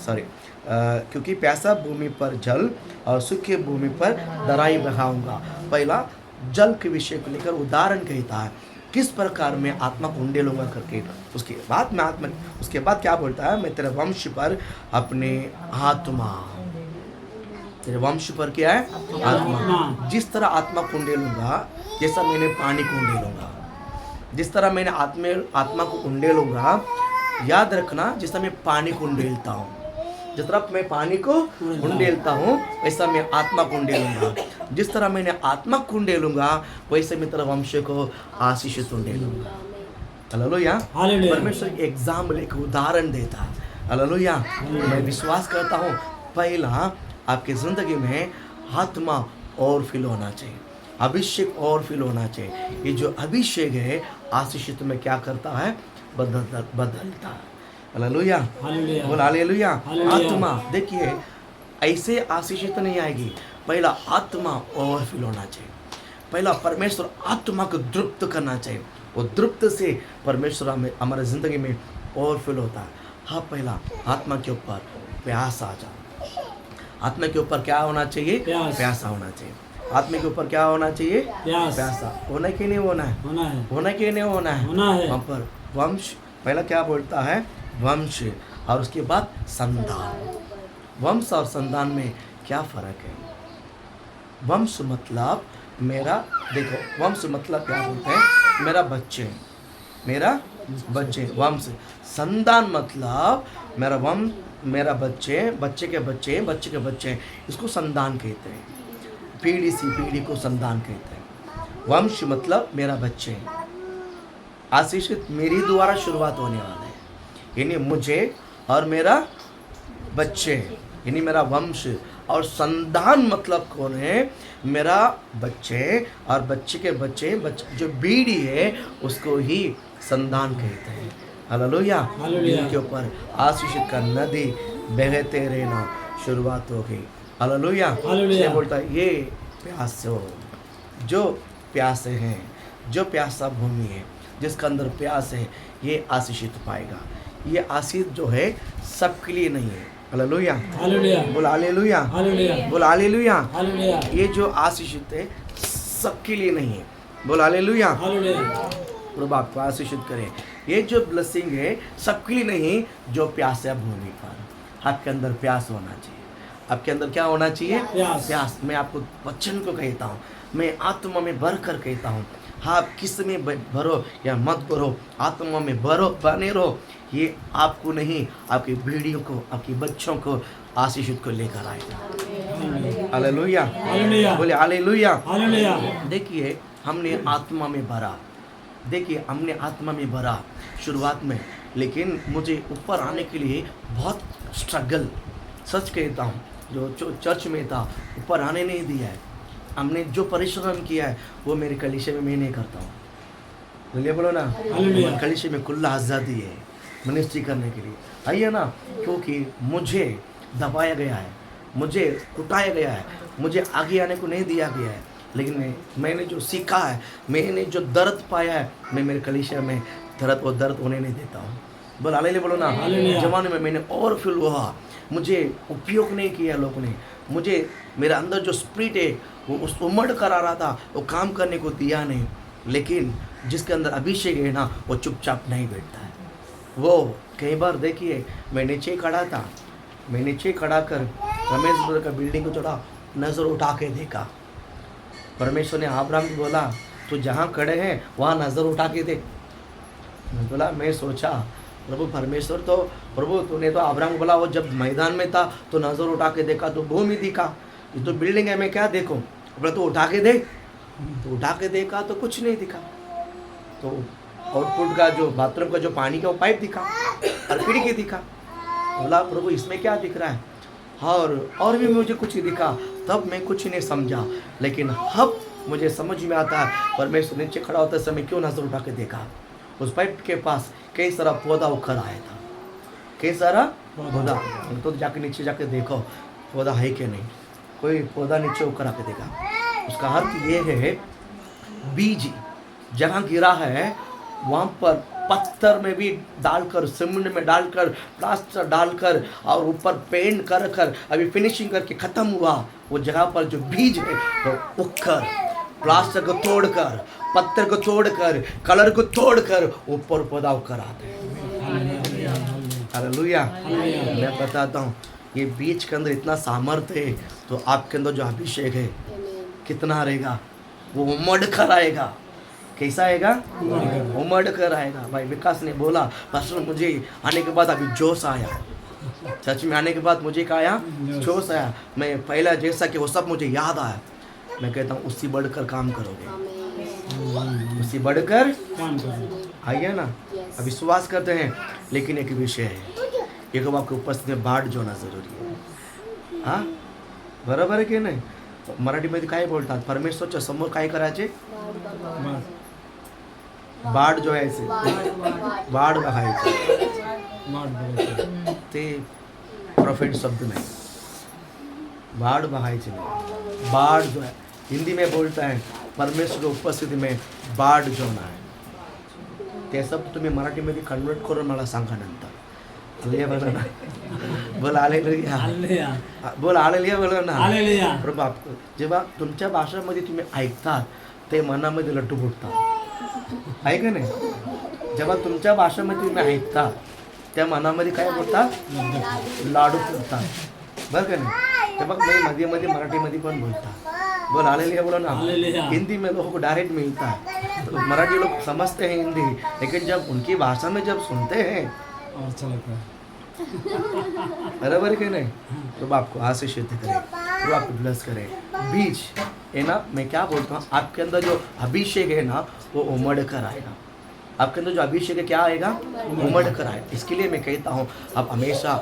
सॉरी क्योंकि प्यासा भूमि पर जल और सूखी भूमि पर धाराएं बहाऊंगा। पहला जल के विषय को लेकर उदाहरण कहता है, किस प्रकार मैं आत्मा को उंडेलूंगा करके। उसके बाद क्या बोलता है? मैं तेरे वंश पर अपने आत्मा, तेरे वंश पर क्या है? आत्मा। जिस तरह आत्मा को उंडेलूंगा, जैसा मैंने पानी को उंडेलूंगा, जिस तरह मैंने आत्मा को उंडेलूंगा, याद रखना, जिस तरह मैं पानी को उंडेलता हूँ, जिस तरह मैं पानी को उंडेलता हूँ वैसा मैं आत्मा को उंडेलूंगा। जिस तरह मैंने आत्मा को उंडेलूंगा वैसे मैं तेरे वंश को आशीषित उंडेलूंगा। हालेलुया। परमेश्वर एग्जाम्पल, एक उदाहरण देता है। हालेलुया। मैं विश्वास करता हूँ, पहला आपकी जिंदगी में आत्मा और फिल होना चाहिए, अभिषेक और फिल होना चाहिए। ये जो अभिषेक है आशीषित में क्या करता है? बदलता है। हालेलुया। बोल हालेलुया। आत्मा देखिए ऐसे आशीषित नहीं आएगी, पहला आत्मा और फिल होना चाहिए। पहला परमेश्वर आत्मा को तृप्त करना चाहिए, वो तृप्त से परमेश्वर हमें हमारे ज़िंदगी में ओवरफुल होता है। हाँ, पहला आत्मा के ऊपर प्यास आ जाओ। आत्मा के ऊपर क्या होना चाहिए? प्यास। प्यासा होना चाहिए। आत्मा के ऊपर क्या होना चाहिए? प्यास। प्यासा। होना कि नहीं होना है? होना है। होना कि नहीं होना है? होना है। वहाँ पर वंश, पहला क्या बोलता है? वंश, और उसके बाद संतान। वंश और संतान में क्या फर्क है? वंश मतलब मेरा, देखो वंश मतलब क्या बोलते हैं? मेरा बच्चे, मेरा बच्चे, वंश। संतान मतलब मेरा वंश, मेरा बच्चे, बच्चे के बच्चे, बच्चे के बच्चे, इसको संतान कहते हैं। पीढ़ी से पीढ़ी को संतान कहते हैं। वंश मतलब मेरा बच्चे, आशीषित मेरी द्वारा शुरुआत होने वाला है, यानी मुझे और मेरा बच्चे, यानी मेरा वंश। और संतान मतलब कौन है? मेरा बच्चे और बच्चे के बच्चे, बच्चे जो बीड़ी है उसको ही संतान कहते हैं। हालेलुया। हालेलुया। इनके ऊपर आशीष का नदी बहते रहना शुरुआत हो गई। हालेलुया। हालेलुया। इसलिए बोलता है ये प्यासो, जो प्यासे हैं, जो प्यासा भूमि है, जिसका अंदर प्यास है, ये आशीषित पाएगा। ये आशीष जो है सबके लिए नहीं है। हालेलुया। हालेलुया। बोल हालेलुया। हालेलुया। बोल हालेलुया। हालेलुया। ये जो आशीषित है सबके लिए नहीं है। बोल हालेलुया। हालेलुया। प्रभु आपको आशीषित करे। ये जो ब्लेसिंग है सबके लिए नहीं, जो प्यास है भूमि पर। आपके अंदर प्यास होना चाहिए। आपके अंदर क्या होना चाहिए? प्यास। प्यास। मैं आपको वचन को कहता हूँ, मैं आत्मा में भर कर कहता हूँ। हाँ, आप किस में भरो या मत भरो, आत्मा में भरो, बने रहो। ये आपको नहीं, आपकी बीड़ियों को, आपके बच्चों को आशीषित को लेकर आएगा। हालेलुया। हालेलुया। बोले हालेलुया। हालेलुया। देखिए हमने आत्मा में भरा, देखिए हमने आत्मा में भरा शुरुआत में, लेकिन मुझे ऊपर आने के लिए बहुत स्ट्रगल, सच कहता हूँ, जो चर्च में था ऊपर आने नहीं दिया है। हमने जो परिश्रम किया है वो मेरे कलीसिया में मैं नहीं करता हूँ। बोलिए बोलो ना। हालेलुया। कलीसिया में खुला आज़ादी है मिनिस्ट्री करने के लिए, आइए ना, क्योंकि मुझे दबाया गया है, मुझे कुटाया गया है, मुझे आगे आने को नहीं दिया गया है। लेकिन मैंने जो सीखा है, मैंने जो दर्द पाया है, मैं मेरे कलीसिया में दर्द होने नहीं देता हूँ। बोल हालेलुया बोलो ना। हालेलुया। जमाने में मैंने ओवरफिल हुआ, मुझे उपयोग नहीं किया लोगों ने, मुझे मेरा अंदर जो स्पिरिट है वो उस उमड़ कर आ रहा था, वो काम करने को दिया नहीं। लेकिन जिसके अंदर अभिषेक है ना, वो चुपचाप नहीं बैठता है। वो कई बार देखिए, मैं नीचे खड़ा था, मैं नीचे खड़ा कर रमेश ब्रदर का बिल्डिंग को थोड़ा नज़र उठा के देखा। परमेश्वर ने अब्राहम को बोला, तो जहाँ खड़े हैं वहाँ नज़र उठा के देख। मैं बोला, मैं सोचा प्रभु परमेश्वर, तो प्रभु तूने तो अब्राहम को बोला, वो जब मैदान में था तो नज़र उठा के देखा तो भूमि दिखा, ये तो बिल्डिंग है, मैं क्या देखूं? बोला तो उठा के देख। तो उठा के देखा तो कुछ नहीं दिखा। तो आउटपुट का जो बाथरूम का जो पानी का वो पाइप दिखा और खिड़की दिखा। बोला प्रभु इसमें क्या दिख रहा है? और भी मुझे कुछ दिखा। तब मैं कुछ नहीं समझा, लेकिन अब मुझे समझ में आता है, परमेश्वर नीचे खड़ा होते समय क्यों नजर उठा के देखा। उस पाइप के पास कई सारा पौधा उखड़ आया था, कई सारा पौधा। तो जाके नीचे जाके देखो पौधा है कि नहीं, कोई पौधा नीचे उखड़ आके देखा। उसका अर्थ ये है, बीज जहाँ गिरा है वहाँ पर पत्थर में भी डालकर, सीमेंट में डालकर, प्लास्टर डालकर और ऊपर पेंट कर कर अभी फिनिशिंग करके ख़त्म हुआ, वो जगह पर जो बीज है वो उखड़, प्लास्टर को तोड़कर, पत्थर को तोड़कर, कलर को तोड़कर ऊपर पौधा उखड़ आते हैं। हालेलुया। मैं बताता हूँ, ये बीज के अंदर इतना सामर्थ्य है, तो आपके अंदर जो अभिषेक है कितना रहेगा, वो उमड़ कर आएगा। कैसा आएगा? उमड़ कर आएगा। भाई विकास ने बोला, पास्टर मुझे आने के बाद अभी जोश आया, सच में आने के बाद मुझे क्या आया? जोश आया। मैं पहला जैसा कि वो सब मुझे याद आया। मैं कहता हूँ उससे बढ़कर काम करोगे, उससे बढ़कर काम करो। आइए ना। अब विश्वास करते हैं, लेकिन एक विषय है, एक आपके उपस्थिति में बाट जोना जरूरी है। हाँ, बरोबर आहे की नाही? मराठीमध्ये काय बोलतात? परमेश्वरच्या समोर काय करायचे? बाट जोडायचे, बाट बघायचे। ते प्रॉफिट शब्द नाही, बाट बघायचे नाही, बाट जो है हिंदी में बोलता है, परमेश्वर की उपस्थिति में बाट जोना है। ते सब तुम्ही मराठीमध्ये कन्वर्ट करून मला सांगा नंतर. हालेलुया बोला ना. बोल हालेलुया. हालेलुया. बोल हालेलुया बोला ना. हालेलुया. प्रभू आप जेव्हा तुमच्या भाषेमध्ये तुम्ही ऐकतात ते मनामध्ये लड्डू फुटतात, आहे का नाही? जेव्हा तुमच्या भाषेमध्ये तुम्ही ऐकता त्या मनामध्ये काय बोलतात? लाडू फुटतात, बरं का नाही? ते बघ मी मध्ये मध्ये मराठीमध्ये पण बोलता. बोल हालेलुया बोलो ना. हालेलुया. हिंदी में लोगों को डायरेक्ट मिलता है, तो मराठी लोग समझते हैं हिंदी, लेकिन जब उनकी भाषा में जब सुनते हैं और चलो का. बराबर कि नहीं? तो आपको आशीष करे, तो आपको ब्लेस करे. बीज है ना, मैं क्या बोलता हूँ, आपके अंदर जो अभिषेक है ना वो उमड़ कर आएगा. आपके अंदर जो अभिषेक है क्या आएगा? उमड़ कर आएगा. इसके लिए मैं कहता हूँ आप हमेशा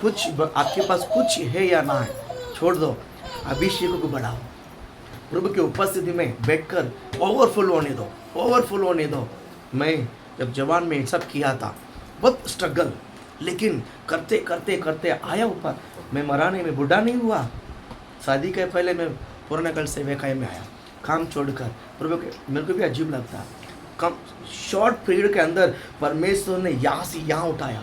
कुछ आपके पास कुछ है या ना है, छोड़ दो, अभिषेक को बढ़ाओ. प्रभु की उपस्थिति में बैठकर ओवरफुल होने दो, ओवरफुल होने दो. मैं जब जवान में सब किया था, बहुत स्ट्रगल, लेकिन करते करते करते आया ऊपर. मैं मरा नहीं, मैं बूढ़ा नहीं हुआ. शादी के पहले मैं पुराना सेवकाई में आया, काम छोड़कर. प्रभु के मेरे को भी अजीब लगता है, कम शॉर्ट पीरियड के अंदर परमेश्वर ने यहाँ से यहाँ उठाया.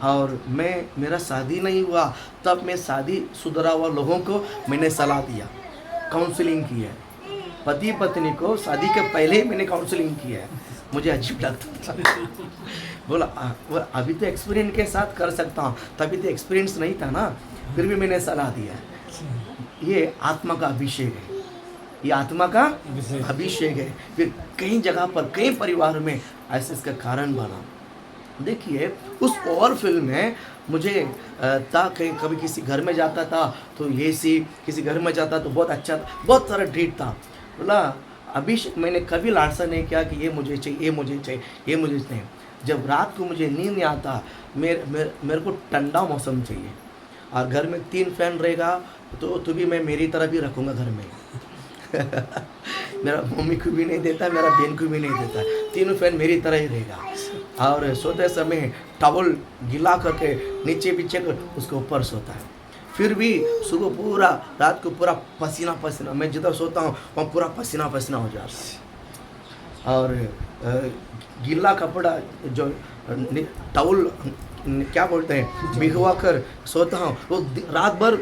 और मेरा शादी नहीं हुआ तब मैं शादी सुधरा हुआ लोगों को मैंने सलाह दिया, काउंसलिंग की है. पति पत्नी को शादी के पहले ही मैंने काउंसलिंग की है. मुझे अजीब लगता था. बोला अभी तो एक्सपीरियंस के साथ कर सकता हूँ, तभी तो एक्सपीरियंस नहीं था ना, फिर भी मैंने सलाह दिया. ये आत्मा का अभिषेक है, ये आत्मा का अभिषेक है. फिर कई जगह पर कई परिवार में ऐसे इसका कारण बना. देखिए उस ओवरफिल में मुझे था, कभी किसी घर में जाता था तो एसी, किसी घर में जाता तो बहुत अच्छा, बहुत सारा ट्रीट था. बोला अभिषेक, मैंने कभी लालसा नहीं किया कि ये मुझे चाहिए, ये मुझे चाहिए, ये मुझे चाहिए. जब रात को मुझे नींद नहीं आता, मेरे को ठंडा मौसम चाहिए. और घर में 3 फैन रहेगा तो भी मैं मेरी तरह भी रखूँगा घर में. मेरा मम्मी को भी नहीं देता, मेरा बहन को भी नहीं देता, 3 फैन मेरी तरह ही रहेगा. और सोते समय टॉवल गिला करके नीचे पीछे कर उसके ऊपर सोता है. फिर भी सुबह पूरा, रात को पूरा पसीना पसीना, मैं जिधर सोता हूँ वहाँ पूरा पसीना पसीना हो जाता है. और गीला कपड़ा जो टॉवल क्या बोलते हैं भिगवा कर सोता हूँ, वो रात भर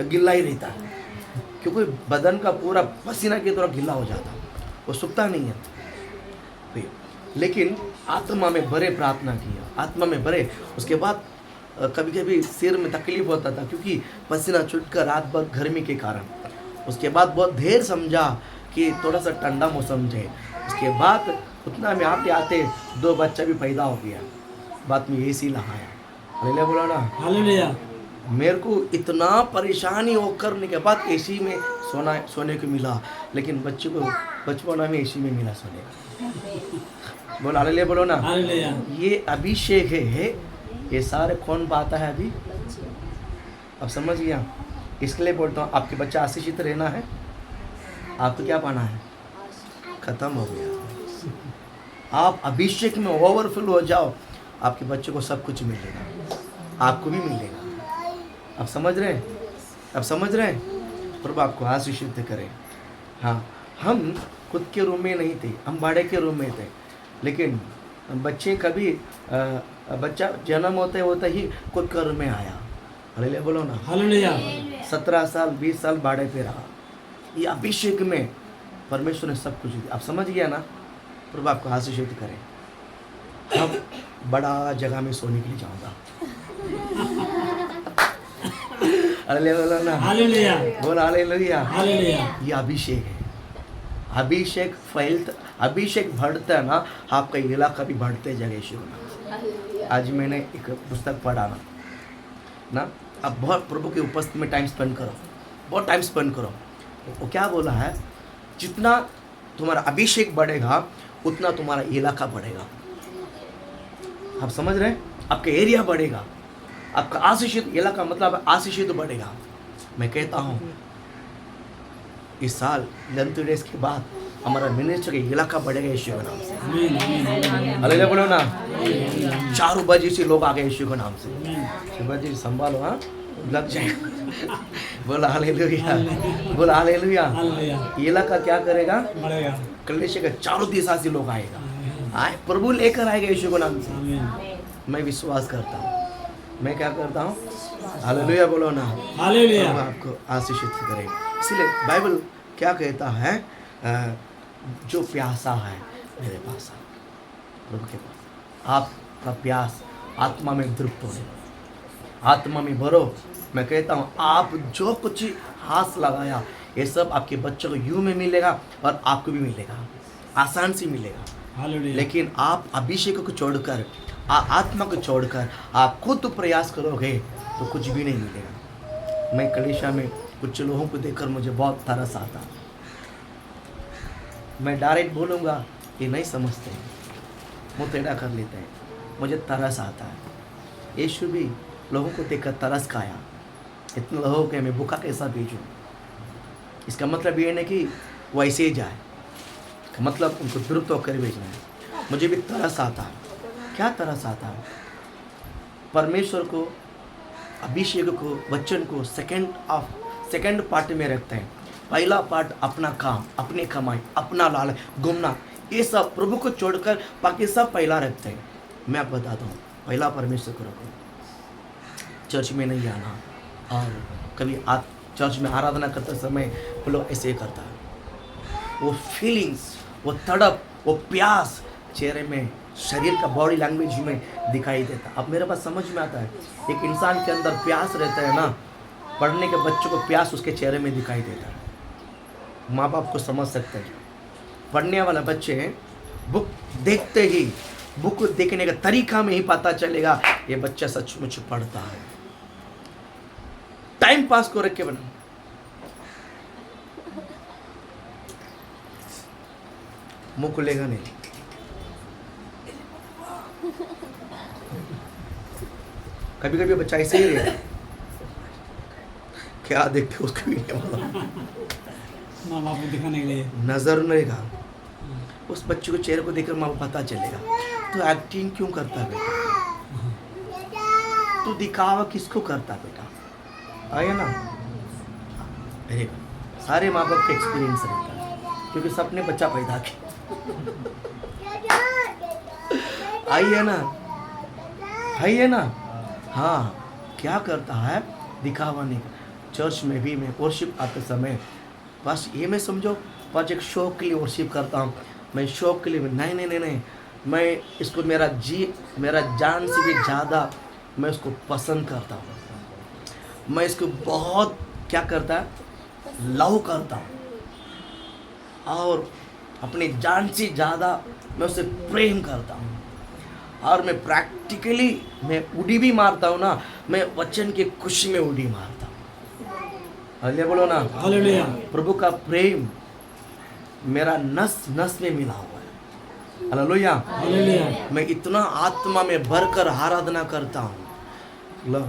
गिल्ला ही रहता है, क्योंकि बदन का पूरा पसीना की तरह गिल्ला हो जाता है, वो सूखता नहीं है. लेकिन आत्मा में भरे प्रार्थना किया, आत्मा में भरे. उसके बाद कभी कभी सिर में तकलीफ होता था क्योंकि पसीना छूटकर रात भर गर्मी के कारण. उसके बाद बहुत देर समझा कि थोड़ा सा ठंडा मौसम है. उसके बाद उतना में आते आते 2 बच्चा भी पैदा हो गया. बाद में एसी लगाया. हालेलुया बोला ना. हालेलुया. मेरे को इतना परेशानी हो करने के बाद एसी में सोने को मिला, लेकिन बच्चे को बचपना में एसी में मिला सोने का. बोलो हालेलुया बोलो ना. हालेलुया. ये अभिषेक है. ये सारे कौन पाता है अभी? अब समझ गया. इसके लिए बोलता हूँ आपके बच्चा आशीषित रहना है, आपको क्या पाना है? खत्म हो गया. आप अभिषेक में ओवरफुल हो जाओ, आपके बच्चे को सब कुछ मिलेगा, आपको भी मिलेगा. आप समझ रहे हैं? अब समझ रहे हैं? प्रभु आपको आशीषित करे. हाँ, हम खुद के रूम में नहीं थे, हम भाड़े के रूम में थे. लेकिन बच्चे कभी बच्चा जन्म होते ही खुद के रूम में आया. हालेलुया बोलो ना. हालेलुया. 17 साल 20 साल भाड़े पे रहा. ये अभिषेक में परमेश्वर ने सब कुछ दिया. आप समझ गया ना. प्रभु आपको आशीषित करे. हम बड़ा जगह में सोने के लिए जाऊंगा. हालेलुया बोलो ना. हालेलुया. बोल हालेलुया. हालेलुया. ये अभिषेक है. अभिषेक फैलता, अभिषेक बढ़ता है ना, आपका इलाका भी बढ़ते जाएगा यीशु के नाम से. हालेलुया. आज मैंने एक पुस्तक पढ़ा ना, अब बहुत प्रभु की उपस्थिति में टाइम स्पेंड करो, बहुत टाइम स्पेंड करो. वो क्या बोला है, जितना तुम्हारा अभिषेक बढ़ेगा उतना तुम्हारा इलाका बढ़ेगा. आप समझ रहे हैं? आपका एरिया बढ़ेगा, आपका आशीषित इलाका मतलब आशीषित बढ़ेगा. मैं कहता हूँ इस साल लेंथ डेज के बाद हमारा मिनिस्टर का इलाका बढ़ेगा यीशु के नाम से. आमीन. आमीन. हालेलुया बोलो ना. 4 बजे से लोग आ गए यीशु के नाम से. शिवाजी संभालो, हाँ लग जाएगा. बोला हालेलुया. बोला हालेलुया. हालेलुया. इलाका क्या करेगा? बढ़ेगा. कलेश का चारों दिशा से लोग आएगा. आए प्रभु लेकर आएगा यीशु को नाम से। आमीन। मैं विश्वास करता हूँ। मैं क्या करता हूँ? हालेलुया बोलो ना। हालेलुया। प्रभु आपको आशीषित करे। इसलिए बाइबल क्या कहता है? जो प्यासा है मेरे पास आओ, प्रभु के पास। आपका प्यास आत्मा में तृप्त हो, आत्मा में भरो। मैं कहता हूँ आप जो कुछ हाथ लगाया ये सब आपके बच्चों को यूं में मिलेगा और आपको भी मिलेगा, आसान से मिलेगा। हालेलुया। लेकिन आप अभिषेक को छोड़कर आत्मा को छोड़कर आप खुद प्रयास करोगे तो कुछ भी नहीं मिलेगा। मैं कलीसिया में कुछ लोगों को देखकर मुझे बहुत तरस आता। मैं डायरेक्ट बोलूँगा ये नहीं समझते, मुँह टेढ़ा कर लेते हैं, मुझे तरस आता है। यीशु भी लोगों को देखकर तरस खाया। इतने लोगों के मैं भूखा कैसा भेजूँ? इसका मतलब ये नहीं कि वो ऐसे ही जाए, इसका मतलब उनको तृप्त होकर भेजना है। मुझे भी तरस आता है। क्या तरस आता है? परमेश्वर को, अभिषेक को, वचन को सेकंड पार्ट में रखते हैं। पहला पार्ट अपना काम, अपनी कमाई, अपना लाल घूमना, ये सब प्रभु को छोड़कर बाकी सब पहला रखते हैं। मैं आपको बताता हूँ, पहला परमेश्वर को रखो। चर्च में नहीं आना, और कभी चर्च में आराधना करते समय वो लोग ऐसे करता है। वो फीलिंग्स, वो तड़प, वो प्यास चेहरे में, शरीर का बॉडी लैंग्वेज में दिखाई देता। अब मेरे पास समझ में आता है, एक इंसान के अंदर प्यास रहता है ना, पढ़ने के बच्चों को प्यास उसके चेहरे में दिखाई देता है। माँ बाप को समझ सकते हैं। पढ़ने वाला बच्चे बुक देखते ही, बुक देखने का तरीका में ही पता चलेगा ये बच्चा सचमुच पढ़ता है। टाइम पास को रख के बना, मुंह खुलेगा नहीं। कभी कभी बच्चा ऐसे ही रहेगा, क्या देखते हो उसको भी नहीं मालूम। माँ बाप को दिखाने के लिए नजर नहीं रहा, उस बच्चे को चेहरे को देखकर माँ पता चलेगा तो एक्टिंग क्यों करता है बेटा, तू दिखावा किसको करता बेटा, आया ना। अरे सारे माँ बाप का एक्सपीरियंस रहता है, क्योंकि सबने बच्चा पैदा किया। आइए ना, आइए ना। हाँ, क्या करता है? दिखावा नहीं। चर्च में भी मैं वर्शिप आते समय बस ये मैं समझो बस एक शौक के लिए वर्शिप करता हूँ। मैं शौक के लिए नहीं नहीं नहीं नहीं, मैं इसको मेरा जान से भी ज़्यादा मैं उसको पसंद करता हूँ। मैं इसको बहुत क्या करता है, लव करता हूँ, और अपनी जान से ज़्यादा मैं उसे प्रेम करता हूँ। और मैं प्रैक्टिकली मैं उड़ी भी मारता हूँ ना, मैं वचन की खुशी में उड़ी मारता हूँ। हालेलुया बोलो ना। हालेलुया। प्रभु का प्रेम मेरा नस नस में मिला हुआ है। हालेलुया। हालेलुया। मैं इतना आत्मा में भरकर आराधना करता हूँ। लो,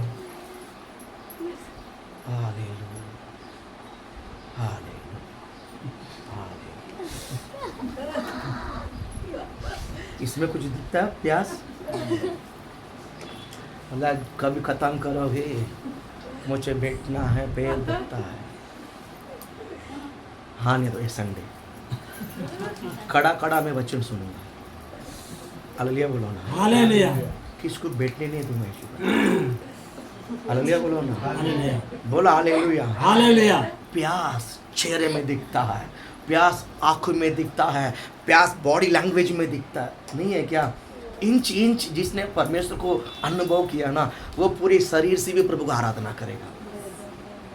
हालेलुया, हालेलुया, हालेलुया। इसमें कुछ दिखता है प्यास? मतलब कभी खत्म करोगे, मुझे बैठना है, पैर दुखता है। हाँ नहीं तो ये संडे खड़ा खड़ा मैं वचन सुनूंगा। हालेलुया बोलो ना। हालेलुया। किसको बैठने नहीं दूंगा। हालेलुया बोलो ना। हालेलुया। बोला हालेलुया। हालेलुया। प्यास चेहरे में दिखता है, प्यास आंखों में दिखता है, प्यास बॉडी लैंग्वेज में दिखता है, नहीं है क्या? इंच इंच जिसने परमेश्वर को अनुभव किया ना, वो पूरे शरीर से भी प्रभु को आराधना करेगा।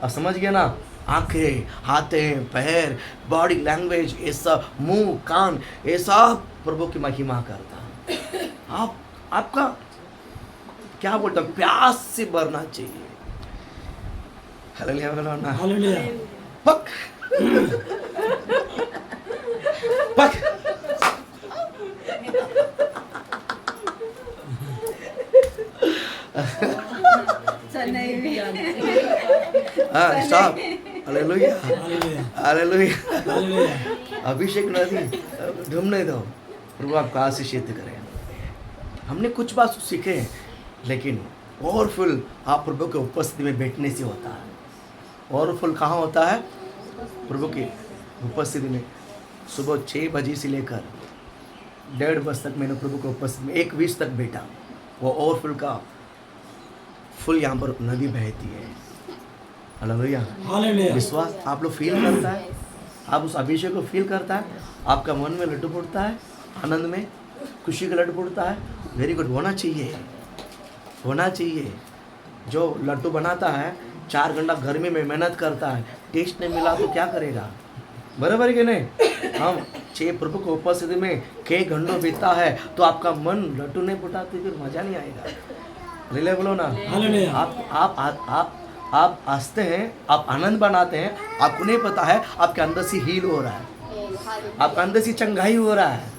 अब समझ गया ना? आंखें, हाथें, पैर, बॉडी लैंग्वेज, ये सब, मुंह, कान, ये सब प्रभु की महिमा करता है। आपका क्या बोलता हूँ, प्यास से भरना चाहिए। हालेलुया बोलो ना। हालेलुया। पक पक हाँ stop. Hallelujah, hallelujah. Hallelujah. Hallelujah. अभिषेक नदी ढूंढने दो, प्रभु आपको आशीषित करे। हमने कुछ बात सीखे हैं, लेकिन पावरफुल आप प्रभु के उपस्थिति में बैठने से होता है। पावरफुल कहाँ होता है? प्रभु की उपस्थिति में। सुबह 6 बजे से लेकर 1.5 वर्ष तक मैंने प्रभु को उपस्थिति में 1:20 तक बैठा। वो ओवरफुल का फुल यहाँ पर नदी बहती है। हालेलुया। हालेलुया। विश्वास आप लोग फील करता है, आप उस अभिषेक को फील करता है, आपका मन में लड्डू फूटता है, आनंद में खुशी का लड्डू फूटता है। वेरी गुड, होना चाहिए, होना चाहिए। जो लड्डू बनाता है 4 घंटा गर्मी में मेहनत करता है, टेस्ट नहीं मिला तो क्या करेगा? बराबर है कि नहीं? हम 6 प्रभु को उपस्थिति में कई घंटों बीतता है तो आपका मन लड्डू नहीं फुटाते फिर मजा नहीं आएगा। रिले बोलो ना। हालेलुया। आप हंसते हैं, आप आनंद बनाते हैं, आपको नहीं पता है आपके अंदर से हील हो रहा है, आपके अंदर से चंगाई हो रहा है,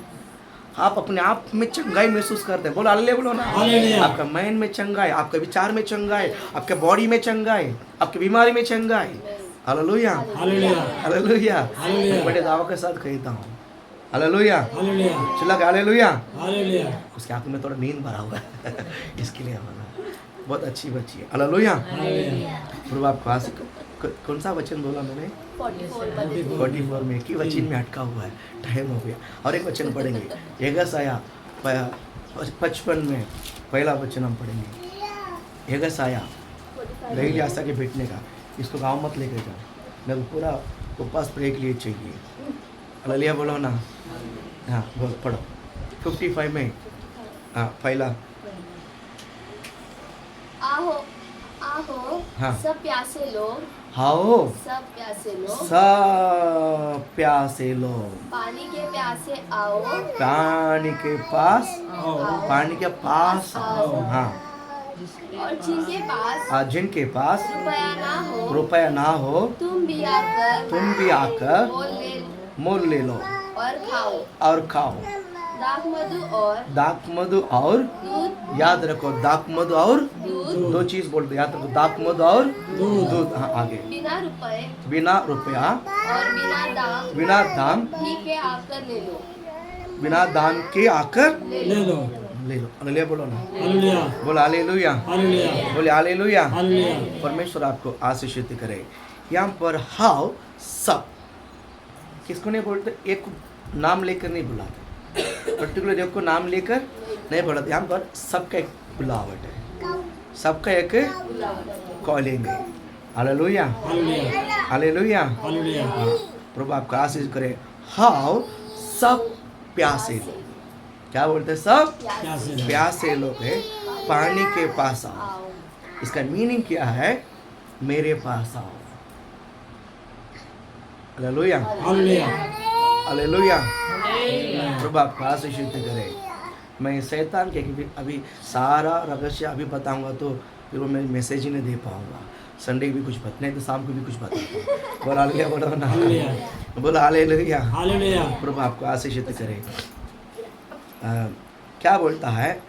आप अपने आप में चंगाई महसूस करते हैं। बोलो हालेलुया बोलो ना। हालेलुया। आपका माइंड में चंगाई, आपके विचार में चंगाई, आपके बॉडी में चंगाई, आपकी बीमारी में चंगाई। Hallelujah hallelujah. हालेलुया। हालेलुया। बड़े दावा के साथ कहता हूँ हालेलुया। हालेलुया। चिल्ला के हालेलुया। हालेलुया। उसके आंखों में थोड़ा नींद भरा हुआ है इसके लिए हमारा बहुत अच्छी बच्ची है। हालेलुया। हालेलुया। प्रभु आपको आज कौन सा वचन बोला मैंने? 44 में कि वचन में अटका हुआ है, टाइम हो गया। और एक वचन पढ़ेंगे, यशायाह 55 में पहला वचन हम पढ़ेंगे। यशायाह रही आशा के बैठने का, इसको गाँव मत लेके जाओ, मैं पूरा उपवास प्रे के लिए चाहिए। हालेलुया बोलो ना। हाँ बोल पढ़ो 55 में। हाँ पहला आओ आओ हाँ। सब प्यासे लोग, आओ सब प्यासे लोग, सब प्यासे लोग पानी के प्यासे आओ, पानी के पास, पानी के पास आओ। हाँ। और जिनके पास रुपया ना हो तुम भी आकर मोल ले लो और खाओ। दाख मधु और दूध, याद रखो, दाख मधु और दूध, 2 चीज बोलते याद रखो, दाख मधु और दूध। हाँ आगे। बिना रुपए बिना रुपया और बिना दाम ही के आकर ले लो, बिना दाम के आकर ले लो। ले लो। हालेलुया बोलो ना। हालेलुया। बोलो हालेलुया। हालेलुया। बोले हालेलुया। हालेलुया। परमेश्वर आपको आशीषित करे। यहाँ पर हाउ सब किसको नहीं बोलते, एक नाम लेकर नहीं बुलाते, पर्टिकुलर एक को नाम लेकर नहीं बुलाते। यहाँ पर सबका एक बुलावट है, सबका एक कॉलिंग है। हालेलुया। हालेलुया। हालेलुया। हालेलुया। प्रभु आपको आशीष करे। हाउ सब प्यासे लोग, क्या बोलते हैं? सब प्यासे लोग हैं, पानी के पास आओ। इसका मीनिंग क्या है? मेरे पास आओ। हालेलुया। हालेलुया। हालेलुया। प्रभु आपको आशीषित करे। मैं शैतान के अभी सारा रहस्य अभी बताऊंगा तो फिर वो मैं मैसेज ही नहीं दे पाऊंगा। संडे भी कुछ बता, नहीं तो शाम को भी कुछ बताता। बोला हालेलुया बोलो ना। बोला हालेलुया। हालेलुया। प्रभु आपको आशीषित करे। क्या बोलता है?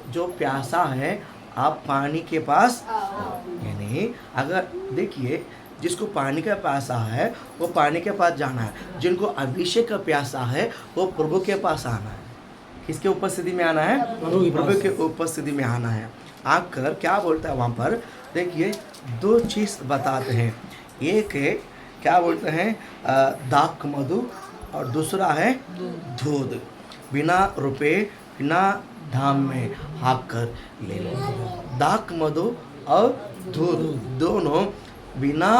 जो प्यासा है आप पानी के पास, यानी अगर देखिए जिसको पानी का प्यासा है वो पानी के पास जाना है, जिनको अभिषेक का प्यासा है वो प्रभु के पास आना है। किसके उपस्थिति में आना है? प्रभु के उपस्थिति में आना है। आकर क्या बोलता है वहाँ पर? देखिए 2 चीज़ बताते हैं। एक है क्या बोलते हैं? दाख मधु, और दूसरा है दूध। बिना रुपए बिना दाम में आकर ले लो। दाख मधु और दूध दोनों बिना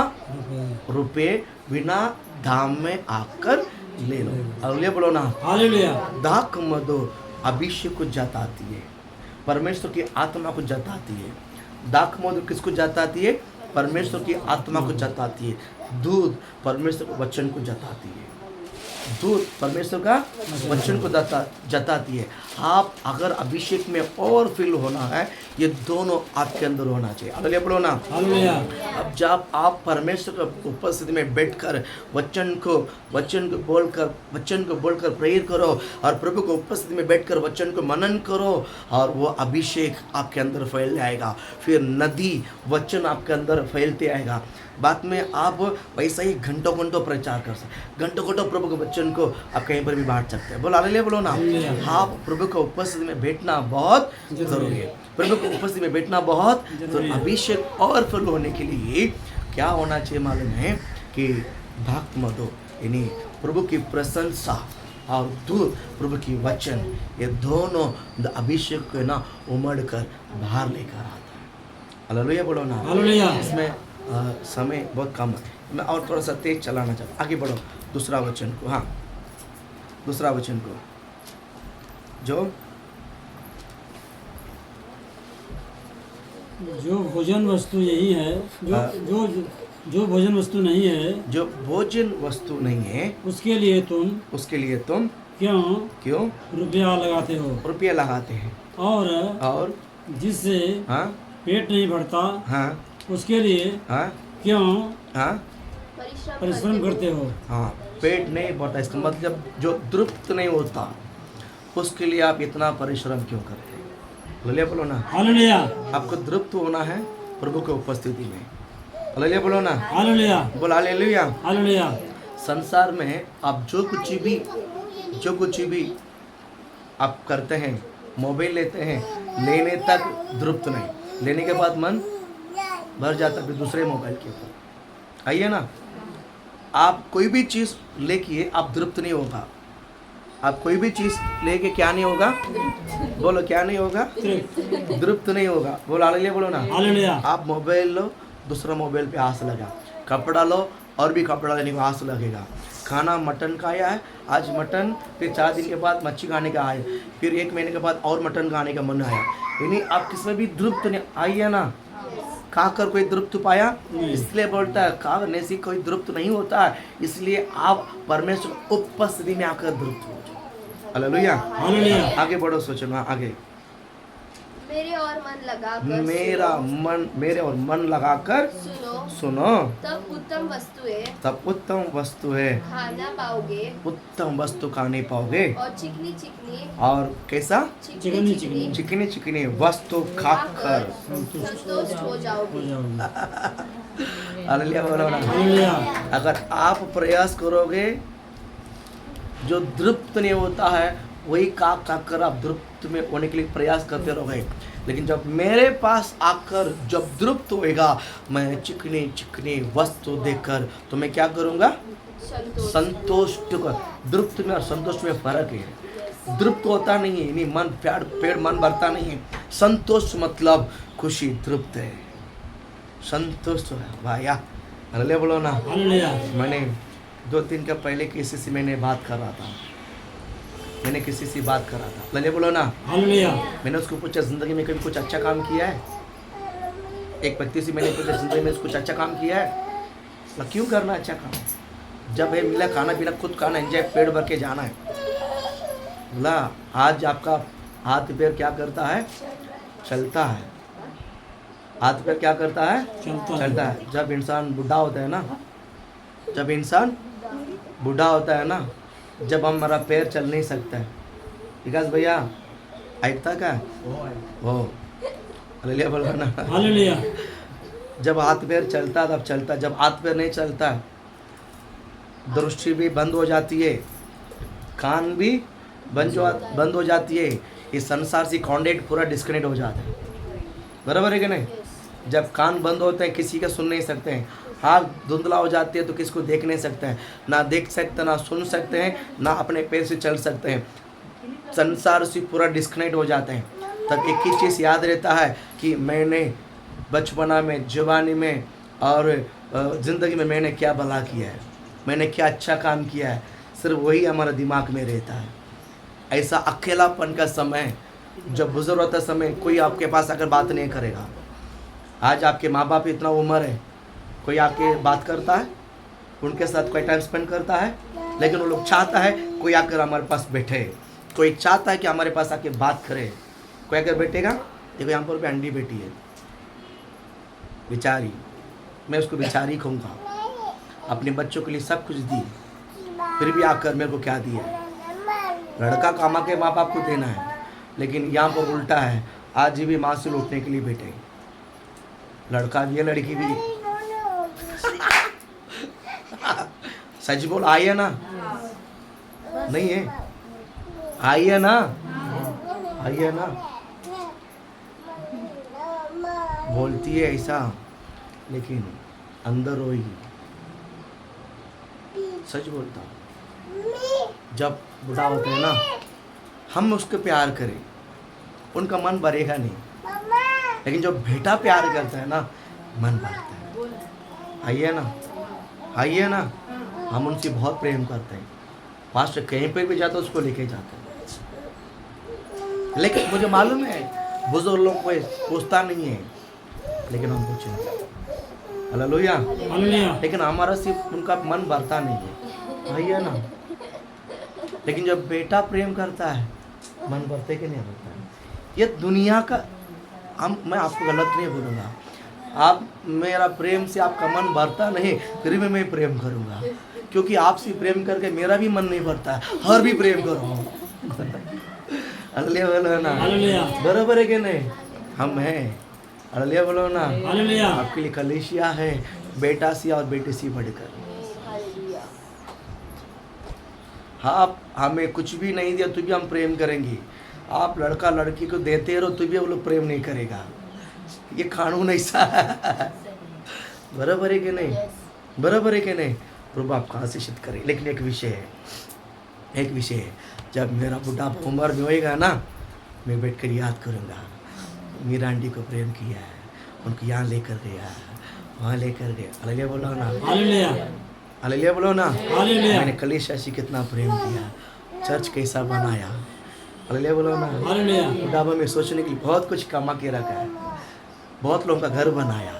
रुपए बिना दाम में आकर ले लो। हालेलुया बोलो ना। हालेलुया। दाख मधु अभिषेक को जताती है, परमेश्वर की आत्मा को जताती है। दाख मधु किसको जताती है? परमेश्वर की आत्मा को जताती है। दूध परमेश्वर के वचन को जताती है। दूध परमेश्वर का वचन को जताती है। आप अगर अभिषेक में और फील होना है, ये दोनों आपके अंदर होना चाहिए। हालेलुया बोलो ना। हालेलुया। अब जब आप परमेश्वर की उपस्थिति में बैठकर वचन को बोलकर प्रेयर करो और प्रभु को उपस्थिति में बैठकर वचन को मनन करो और वो अभिषेक आपके अंदर फैल जाएगा। फिर नदी वचन आपके अंदर फैलते आएगा। बाद में आप वैसा ही घंटों प्रचार कर सकते, घंटों प्रभु के वचन को आप कहीं पर भी बांट सकते हैं। बोलो हालेलुया बोलो ना। आप प्रभु के उपस्थिति में बैठना बहुत जरूरी है। प्रभु की उपस्थिति में बैठना बहुत जरूरी। अभिषेक और फल होने के लिए क्या होना चाहिए मालूम है? कि दाख मधु यानी प्रभु की प्रशंसा, और दूध प्रभु की वचन, ये दोनों अभिषेक को ना उमड़ कर बाहर लेकर आता है। हालेलुया बोलो ना। हालेलुया। इसमें समय बहुत कम है, मैं और थोड़ा सा तेज चलाना चाहता हूँ। आगे बढ़ो दूसरा वचन को, हाँ दूसरा वचन को, जो भोजन वस्तु यही है जो भोजन वस्तु नहीं है, जो भोजन वस्तु नहीं है उसके लिए तुम क्यों रुपया लगाते हो रुपया लगाते हैं, और जिससे हाँ पेट नहीं भरता, हाँ उसके लिए हाँ क्यों हाँ परिश्रम करते हो। हाँ, पेट नहीं भरता, इसका मतलब जो तृप्त नहीं होता उसके लिए आप इतना परिश्रम क्यों करते हैं? हालेलुया बोलो ना। हालेलुया। आपको तृप्त होना है प्रभु की उपस्थिति में। हालेलुया बोलो ना। हालेलुया। बोल हालेलुया। हालेलुया। संसार में आप जो कुछ भी आप करते हैं, मोबाइल लेते हैं, लेने तक तृप्त नहीं, लेने के बाद मन भर जाता फिर दूसरे मोबाइल के ऊपर। आइए ना, आप कोई भी चीज़ लेके आप तृप्त नहीं होगा। आप कोई भी चीज़ लेके क्या नहीं होगा? बोलो क्या नहीं होगा? तृप्त नहीं होगा। बोलो हालेलुया बोलो ना। हालेलुया। आप मोबाइल लो, दूसरा मोबाइल पे आस लगा, कपड़ा लो और भी कपड़ा लेने को आस लगेगा। खाना मटन खाया है, आज मटन, फिर 4 दिन के बाद मच्छी खाने का आए, फिर 1 महीने के बाद और मटन खाने का मन आया। यानी आप किसमें भी तृप्त नहीं आइए ना। खाकर कोई तृप्त पाया? इसलिए बोलता है खाने से कोई तृप्त नहीं होता है, इसलिए आप परमेश्वर उपस्थिति में आकर तृप्त हो जाओ। हालेलुया। हालेलुया। आगे बढ़ो, सोचो ना आगे। मेरे और मन लगाकर सुनो तब उत्तम वस्तु है खाना पाओगे, उत्तम वस्तु खाने पाओगे, और चिकनी और कैसा चिकनी चिकनी वस्तु खाकर संतुष्ट हो जाओगे। हालेलुया बोलो ना। हालेलुया। अगर आप प्रयास करोगे, जो तृप्त नहीं होता है वही खाकर आप तृप्त में होने के लिए प्रयास करते रहोगे। लेकिन जब मेरे पास आकर जब तृप्त होएगा, मैं चिकनी वस्तु देखकर तो मैं क्या करूँगा? संतुष्ट कर। तृप्त में और संतुष्ट में फर्क है। तृप्त होता नहीं है, नहीं मन पेड़ मन भरता नहीं है। संतोष मतलब खुशी, तृप्त है, संतुष्ट है भाया। हालेलुया बोलो ना। हालेलुया। मैंने 2 दिन का पहले किसी से मैंने बात कर रहा था, हालेलुया बोलो ना। हालेलुया। मैंने उसको पूछा जिंदगी में कभी कुछ अच्छा काम किया है? एक व्यक्ति से मैंने पूछा जिंदगी में कुछ अच्छा काम किया है? बोला क्यों करना अच्छा काम, जब है मिला खाना पीना खुद खाना, एंजॉय पेट भर के जाना है। बोला आज आपका हाथ पैर क्या करता है? चलता है। हाथ पैर क्या करता है? चलता है। जब इंसान बूढ़ा होता है ना, जब हमारा पैर चल नहीं सकता है, विकास भैया ऐकता का हो? हालेलुया बोलो ना। हालेलुया। जब हाथ पैर चलता तब चलता, जब हाथ पैर नहीं चलता दृष्टि भी बंद हो जाती है, कान भी बंद हो जाती है, इस संसार से कॉन्टेक्ट पूरा डिस्कनेक्ट हो जाता है। बराबर है कि नहीं? जब कान बंद होते हैं किसी का सुन नहीं सकते हैं, हाथ धुंधला हो जाती है तो किसको देख नहीं सकते हैं, ना देख सकते ना सुन सकते हैं, ना अपने पैर से चल सकते हैं, संसार से पूरा डिस्कनेक्ट हो जाते हैं। तब एक ही चीज़ याद रहता है कि मैंने बचपना में, जवानी में और ज़िंदगी में मैंने क्या भला किया है, मैंने क्या अच्छा काम किया है, सिर्फ वही हमारा दिमाग में रहता है। ऐसा अकेलापन का समय, जब बुजुर्ग होता समय कोई आपके पास आकर बात नहीं करेगा। आज आपके माँ बाप इतना उम्र है, कोई आके बात करता है, उनके साथ कोई टाइम स्पेंड करता है, लेकिन वो लोग चाहता है कोई आकर हमारे पास बैठे, कोई चाहता है कि हमारे पास आके बात करे। कोई आकर बैठेगा, देखो यहाँ पर अंडी बेटी है बेचारी, मैं उसको बेचारी कहूँगा। अपने बच्चों के लिए सब कुछ दी, फिर भी आकर मेरे को क्या दिया? लड़का कमा के माँ बाप को देना है, लेकिन यहाँ पर उल्टा है, आज भी माँ से लूटने के लिए बैठे। लड़का भी है लड़की भी है। सच बोल, आइए ना, नहीं है? आइए ना, आइए ना। बोलती है ऐसा, लेकिन अंदर रोएगी। सच बोलता हूँ। जब बुढ़ा होते हैं ना, हम उसको प्यार करें, उनका मन भरेगा नहीं, लेकिन जो बेटा प्यार करता है ना, मन भरता है। आइए ना, हम उनसे बहुत प्रेम करते हैं। पास्टर कहीं पे भी जाते हैं उसको लेके जाते हैं, लेकिन मुझे मालूम है बुजुर्ग लोग को पूछता नहीं है, लेकिन हम पूछेंगे। हालेलुया। हालेलुया। लेकिन हमारा सिर्फ उनका मन भरता नहीं है। आइए ना, लेकिन जब बेटा प्रेम करता है, मन भरते कि नहीं भरता है? ये दुनिया का मैं आपको गलत नहीं बोलूँगा, आप मेरा प्रेम से आपका मन भरता नहीं, फिर भी मैं प्रेम करूँगा, क्योंकि आपसे प्रेम करके मेरा भी मन नहीं भरता है, और भी प्रेम करूँगा। हालेलुया बोलो ना, हालेलुया। बराबर है कि नहीं? हम हैं। हालेलुया बोलो ना। हालेलुया। आपके लिए कलीसिया है, बेटा सी और बेटे सी बढ़कर। हालेलुया। आप हमें कुछ भी नहीं दिया तो भी हम प्रेम करेंगे। आप लड़का लड़की को देते रहो तो भी वो लोग प्रेम नहीं करेगा। ये कानून ऐसा है। बराबर है कि नहीं? बराबर है कि नहीं? प्रभु आपको आशीषित करे। लेकिन एक विषय है, जब मेरा बुढ़ापा उम्र में होएगा ना, मैं बैठकर याद करूँगा, मीरा आंटी को प्रेम किया है, उनको यहाँ लेकर गया, वहाँ लेकर गया। हालेलुया बोलो ना। हालेलुया। हालेलुया बोलो ना। हालेलुया। मैंने कलीसिया से कितना प्रेम किया, चर्च कैसा बनाया। हालेलुया बोलो ना। हालेलुया। बुढ़ापा में सोचने के लिए बहुत कुछ कमा के रखा है, बहुत लोगों का घर बनाया।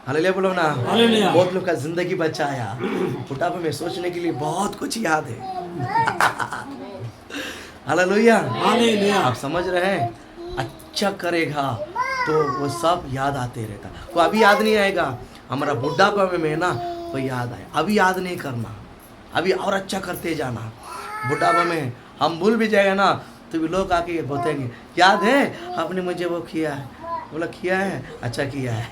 हालेलुया बोलो ना। हालेलुया। बहुत लोग का जिंदगी बचाया। बुढ़ापे में सोचने के लिए बहुत कुछ याद है। हालेलुया। हालेलुया। आप समझ रहे हैं? अच्छा करेगा तो वो सब याद आते रहता। वो अभी याद नहीं आएगा, हमारा बुढ़ापा में ना वो याद आए। अभी याद नहीं करना, अभी और अच्छा करते जाना। बुढ़ापा में हम भूल भी जाएगा ना, तो भी लोग आके बोलेंगे, याद है आपने मुझे वो किया है। बोला किया है, अच्छा किया है।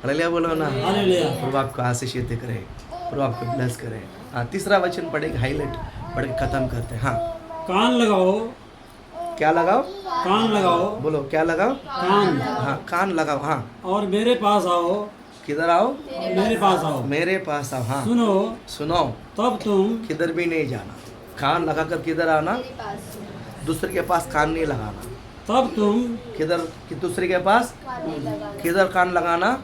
हालेलुया बोलो ना। हालेलुया। प्रभु आपको आशीषित करे, प्रभु आपको ब्लेस करे। हाँ, तीसरा वचन पढ़ेंगे, हाईलाइट पढ़ के खत्म करते हैं। हाँ, कान लगाओ। क्या लगाओ? कान लगाओ। बोलो क्या लगाओ? कान। हाँ, कान लगाओ। हाँ, और मेरे पास आओ। किधर आओ? मेरे पास आओ। मेरे पास आओ। हाँ, सुनो, सुनो, तब तुम किधर भी नहीं जाना। कान लगाकर किधर आना? मेरे पास दूसरे के पास कान नहीं लगाना। तब तुम किधर कि दूसरे के पास कान नहीं लगाना। किधर कान लगाना?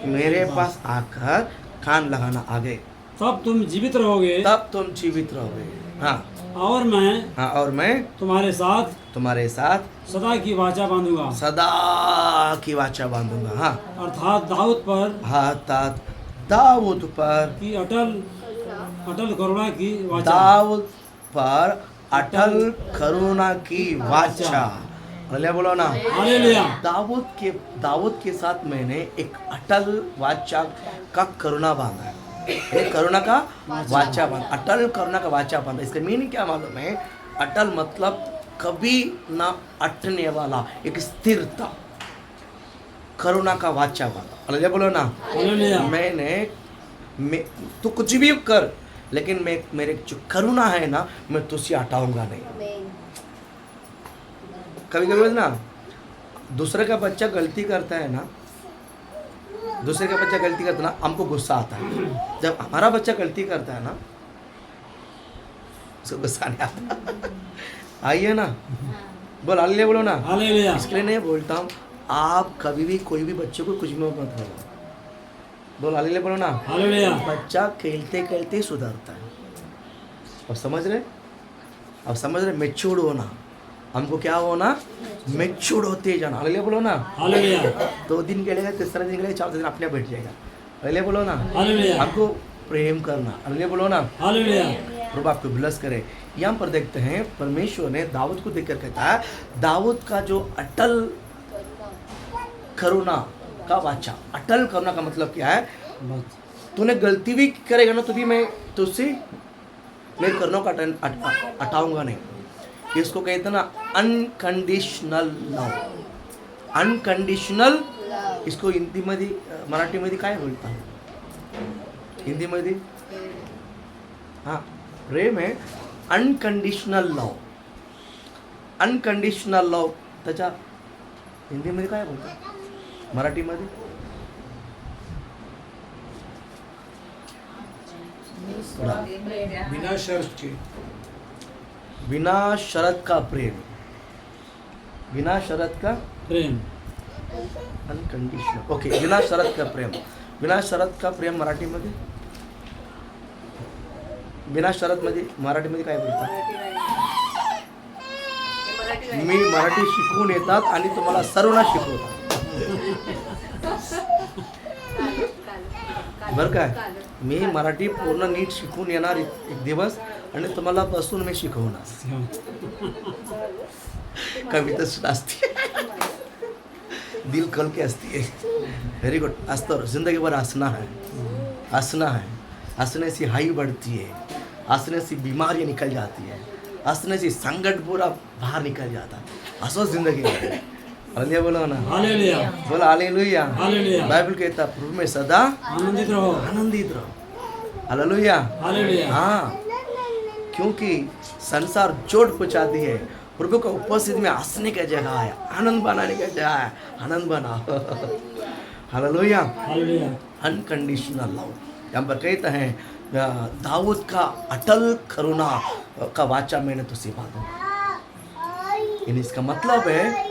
मेरे पास आकर कान लगाना। आगे, तब तुम जीवित रहोगे। तब तुम जीवित रहोगे। हाँ, और मैं हाँ, और मैं तुम्हारे साथ तुम्हारे साथ सदा की वाचा बांधूंगा। सदा की वाचा बांधूंगा। हाँ, अर्थात दाऊद पर अर्थात दाऊद पर की अटल करुणा की वाचा। दाऊद पर अटल करुणा की वाचा। हालेलुया बोलो ना। हालेलुया। दाऊद के साथ मैंने एक अटल वाचा का करुणा बांधा है। एक करुणा का वाचा बांधा, अटल करुणा का वाचा बांधा। इसका मीनिंग क्या मालूम है? अटल मतलब कभी ना अटने वाला, एक स्थिरता। करुणा का वाचा बांधा। हालेलुया बोलो ना। हालेलुया। तू कुछ भी कर, लेकिन मैं मेरे जो करुणा है ना, मैं तुझसे हटाऊंगा नहीं। आमीन। कभी कभी ना दूसरे का बच्चा गलती करता है ना, दूसरे का बच्चा गलती करता है ना, हमको गुस्सा आता है। जब हमारा बच्चा गलती करता है ना, उसको गुस्सा नहीं आता। आइए ना, बोल हालेलुया बोलो ना। हालेलुया। इसके लिए नहीं बोलता हूँ, आप कभी भी कोई भी बच्चे को कुछ भी मत बोलो। बोल हालेलुया बोलो ना। हालेलुया। बच्चा खेलते खेलते सुधरता है। अब समझ रहे? अब समझ रहे? मैच्योर होना, हमको क्या होना? मैच्योर होते जाना। हालेलुया बोलो ना। हालेलुया। 2 दिन खेलेगा, तीसरा दिन खेलेगा, चौथा दिन अपने आप बैठ जाएगा। हालेलुया बोलो ना। हालेलुया। हमको प्रेम करना। हालेलुया बोलो ना। हालेलुया। प्रभु आपको ब्लेस करे। यहाँ पर देखते हैं, परमेश्वर ने दाऊद को देखकर कहता है, दाऊद का जो अटल करुणा का वाचा। अटल करुणा का मतलब क्या है? तूने गलती भी करेगा ना, तो भी मैं तुझसे मेरे करुणा का हटाऊंगा नहीं। इसको कहते हैं ना अनकंडिशनल लव। अनकंडिशनल, इसको हिंदी मध्ये मराठी मध्ये काय बोलता? हिंदी मध्ये हाँ, प्रेम है अनकंडिशनल लव। अनकंडिशनल लव त्याच्या हिंदी मध्ये काय बोलतात? मराठी मध्ये बिना शर्त के। बिना शर्त का प्रेम, बिना शर्त का प्रेम अनकंडिशनल. ओके, बिना शरत का प्रेम. बिना शरत का प्रेम मराठीमध्ये, बिना शरत मध्ये मराठीमध्ये काय बोलतात? मी मराठी शिकवून येतात आणि तुम्हाला सर्वांना शिकवतात. बरं काय, मी मराठी पूर्ण नीट शिकून येणार एक दिवस आणि तुम्हाला बसून मी शिकवणार. कविता असते, दिल खोल के हंसती है. Very good. असतं जिंदगी भर हंसना है, हंसना है. हंसने से हाई बढ़ती है, हंसने से बीमारियाँ निकल जाती है, हंसने से संकट पूरा बाहर निकल जाता है. हंसो जिंदगी में. हालेलुया बोलो ना. हालेलुया बोला हालेलुया. हालेलुया. बाइबल कहता है प्रभु में सदा आनंदित रहो. आनंदित रहो. हालेलुया. हालेलुया. हाँ, क्योंकि संसार चोट पहुंचाती है. प्रभु का उपस्थित में हंसने का जगह है, आनंद बनाने का जगह है. आनंद बनाओ. हालेलुया. हालेलुया. Unconditional love. यहाँ पर कहते हैं दाऊद का अटल करुणा का वाचा मैंने तुझसे बांधा. यानी इसका मतलब है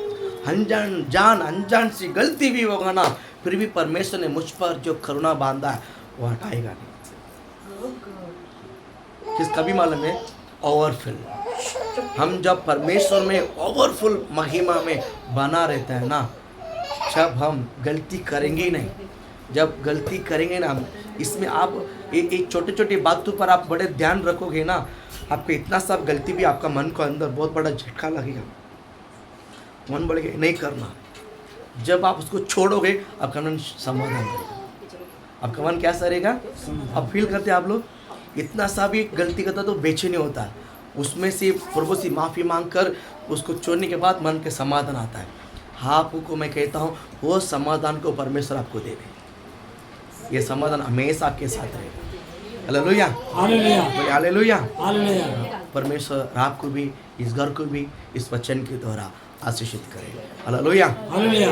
अनजान सी गलती भी होगा ना, फिर भी परमेश्वर ने मुझ पर जो करुणा बांधा है वो हटाएगा नहीं. किस कभी मालूम है? ओवरफुल. हम जब परमेश्वर में ओवरफुल महिमा में बना रहते हैं ना, जब हम गलती करेंगे ही नहीं, जब गलती करेंगे ना, इसमें आप एक छोटे छोटे बातों पर आप बड़े ध्यान रखोगे ना, आपको इतना सब गलती भी आपका मन को अंदर बहुत बड़ा झटका लगेगा. मन बढ़ेगा नहीं करना. जब आप उसको छोड़ोगे आपका मन समाधान करेगा. आपका मन क्या करेगा? अब फील करते हैं आप लोग, इतना सा भी गलती करता तो बेचैनी होता है, उसमें से प्रभु से माफ़ी मांगकर उसको छोड़ने के बाद मन के समाधान आता है. हाँ, आपको मैं कहता हूँ वो समाधान को परमेश्वर आपको देवे. ये समाधान हमेशा आपके साथ रहेगा. हालेलुया. हालेलुया. हालेलुया. हालेलुया. परमेश्वर आपको भी, इस घर को भी इस वचन के द्वारा आशीषित करे. हालेलुया. हालेलुया.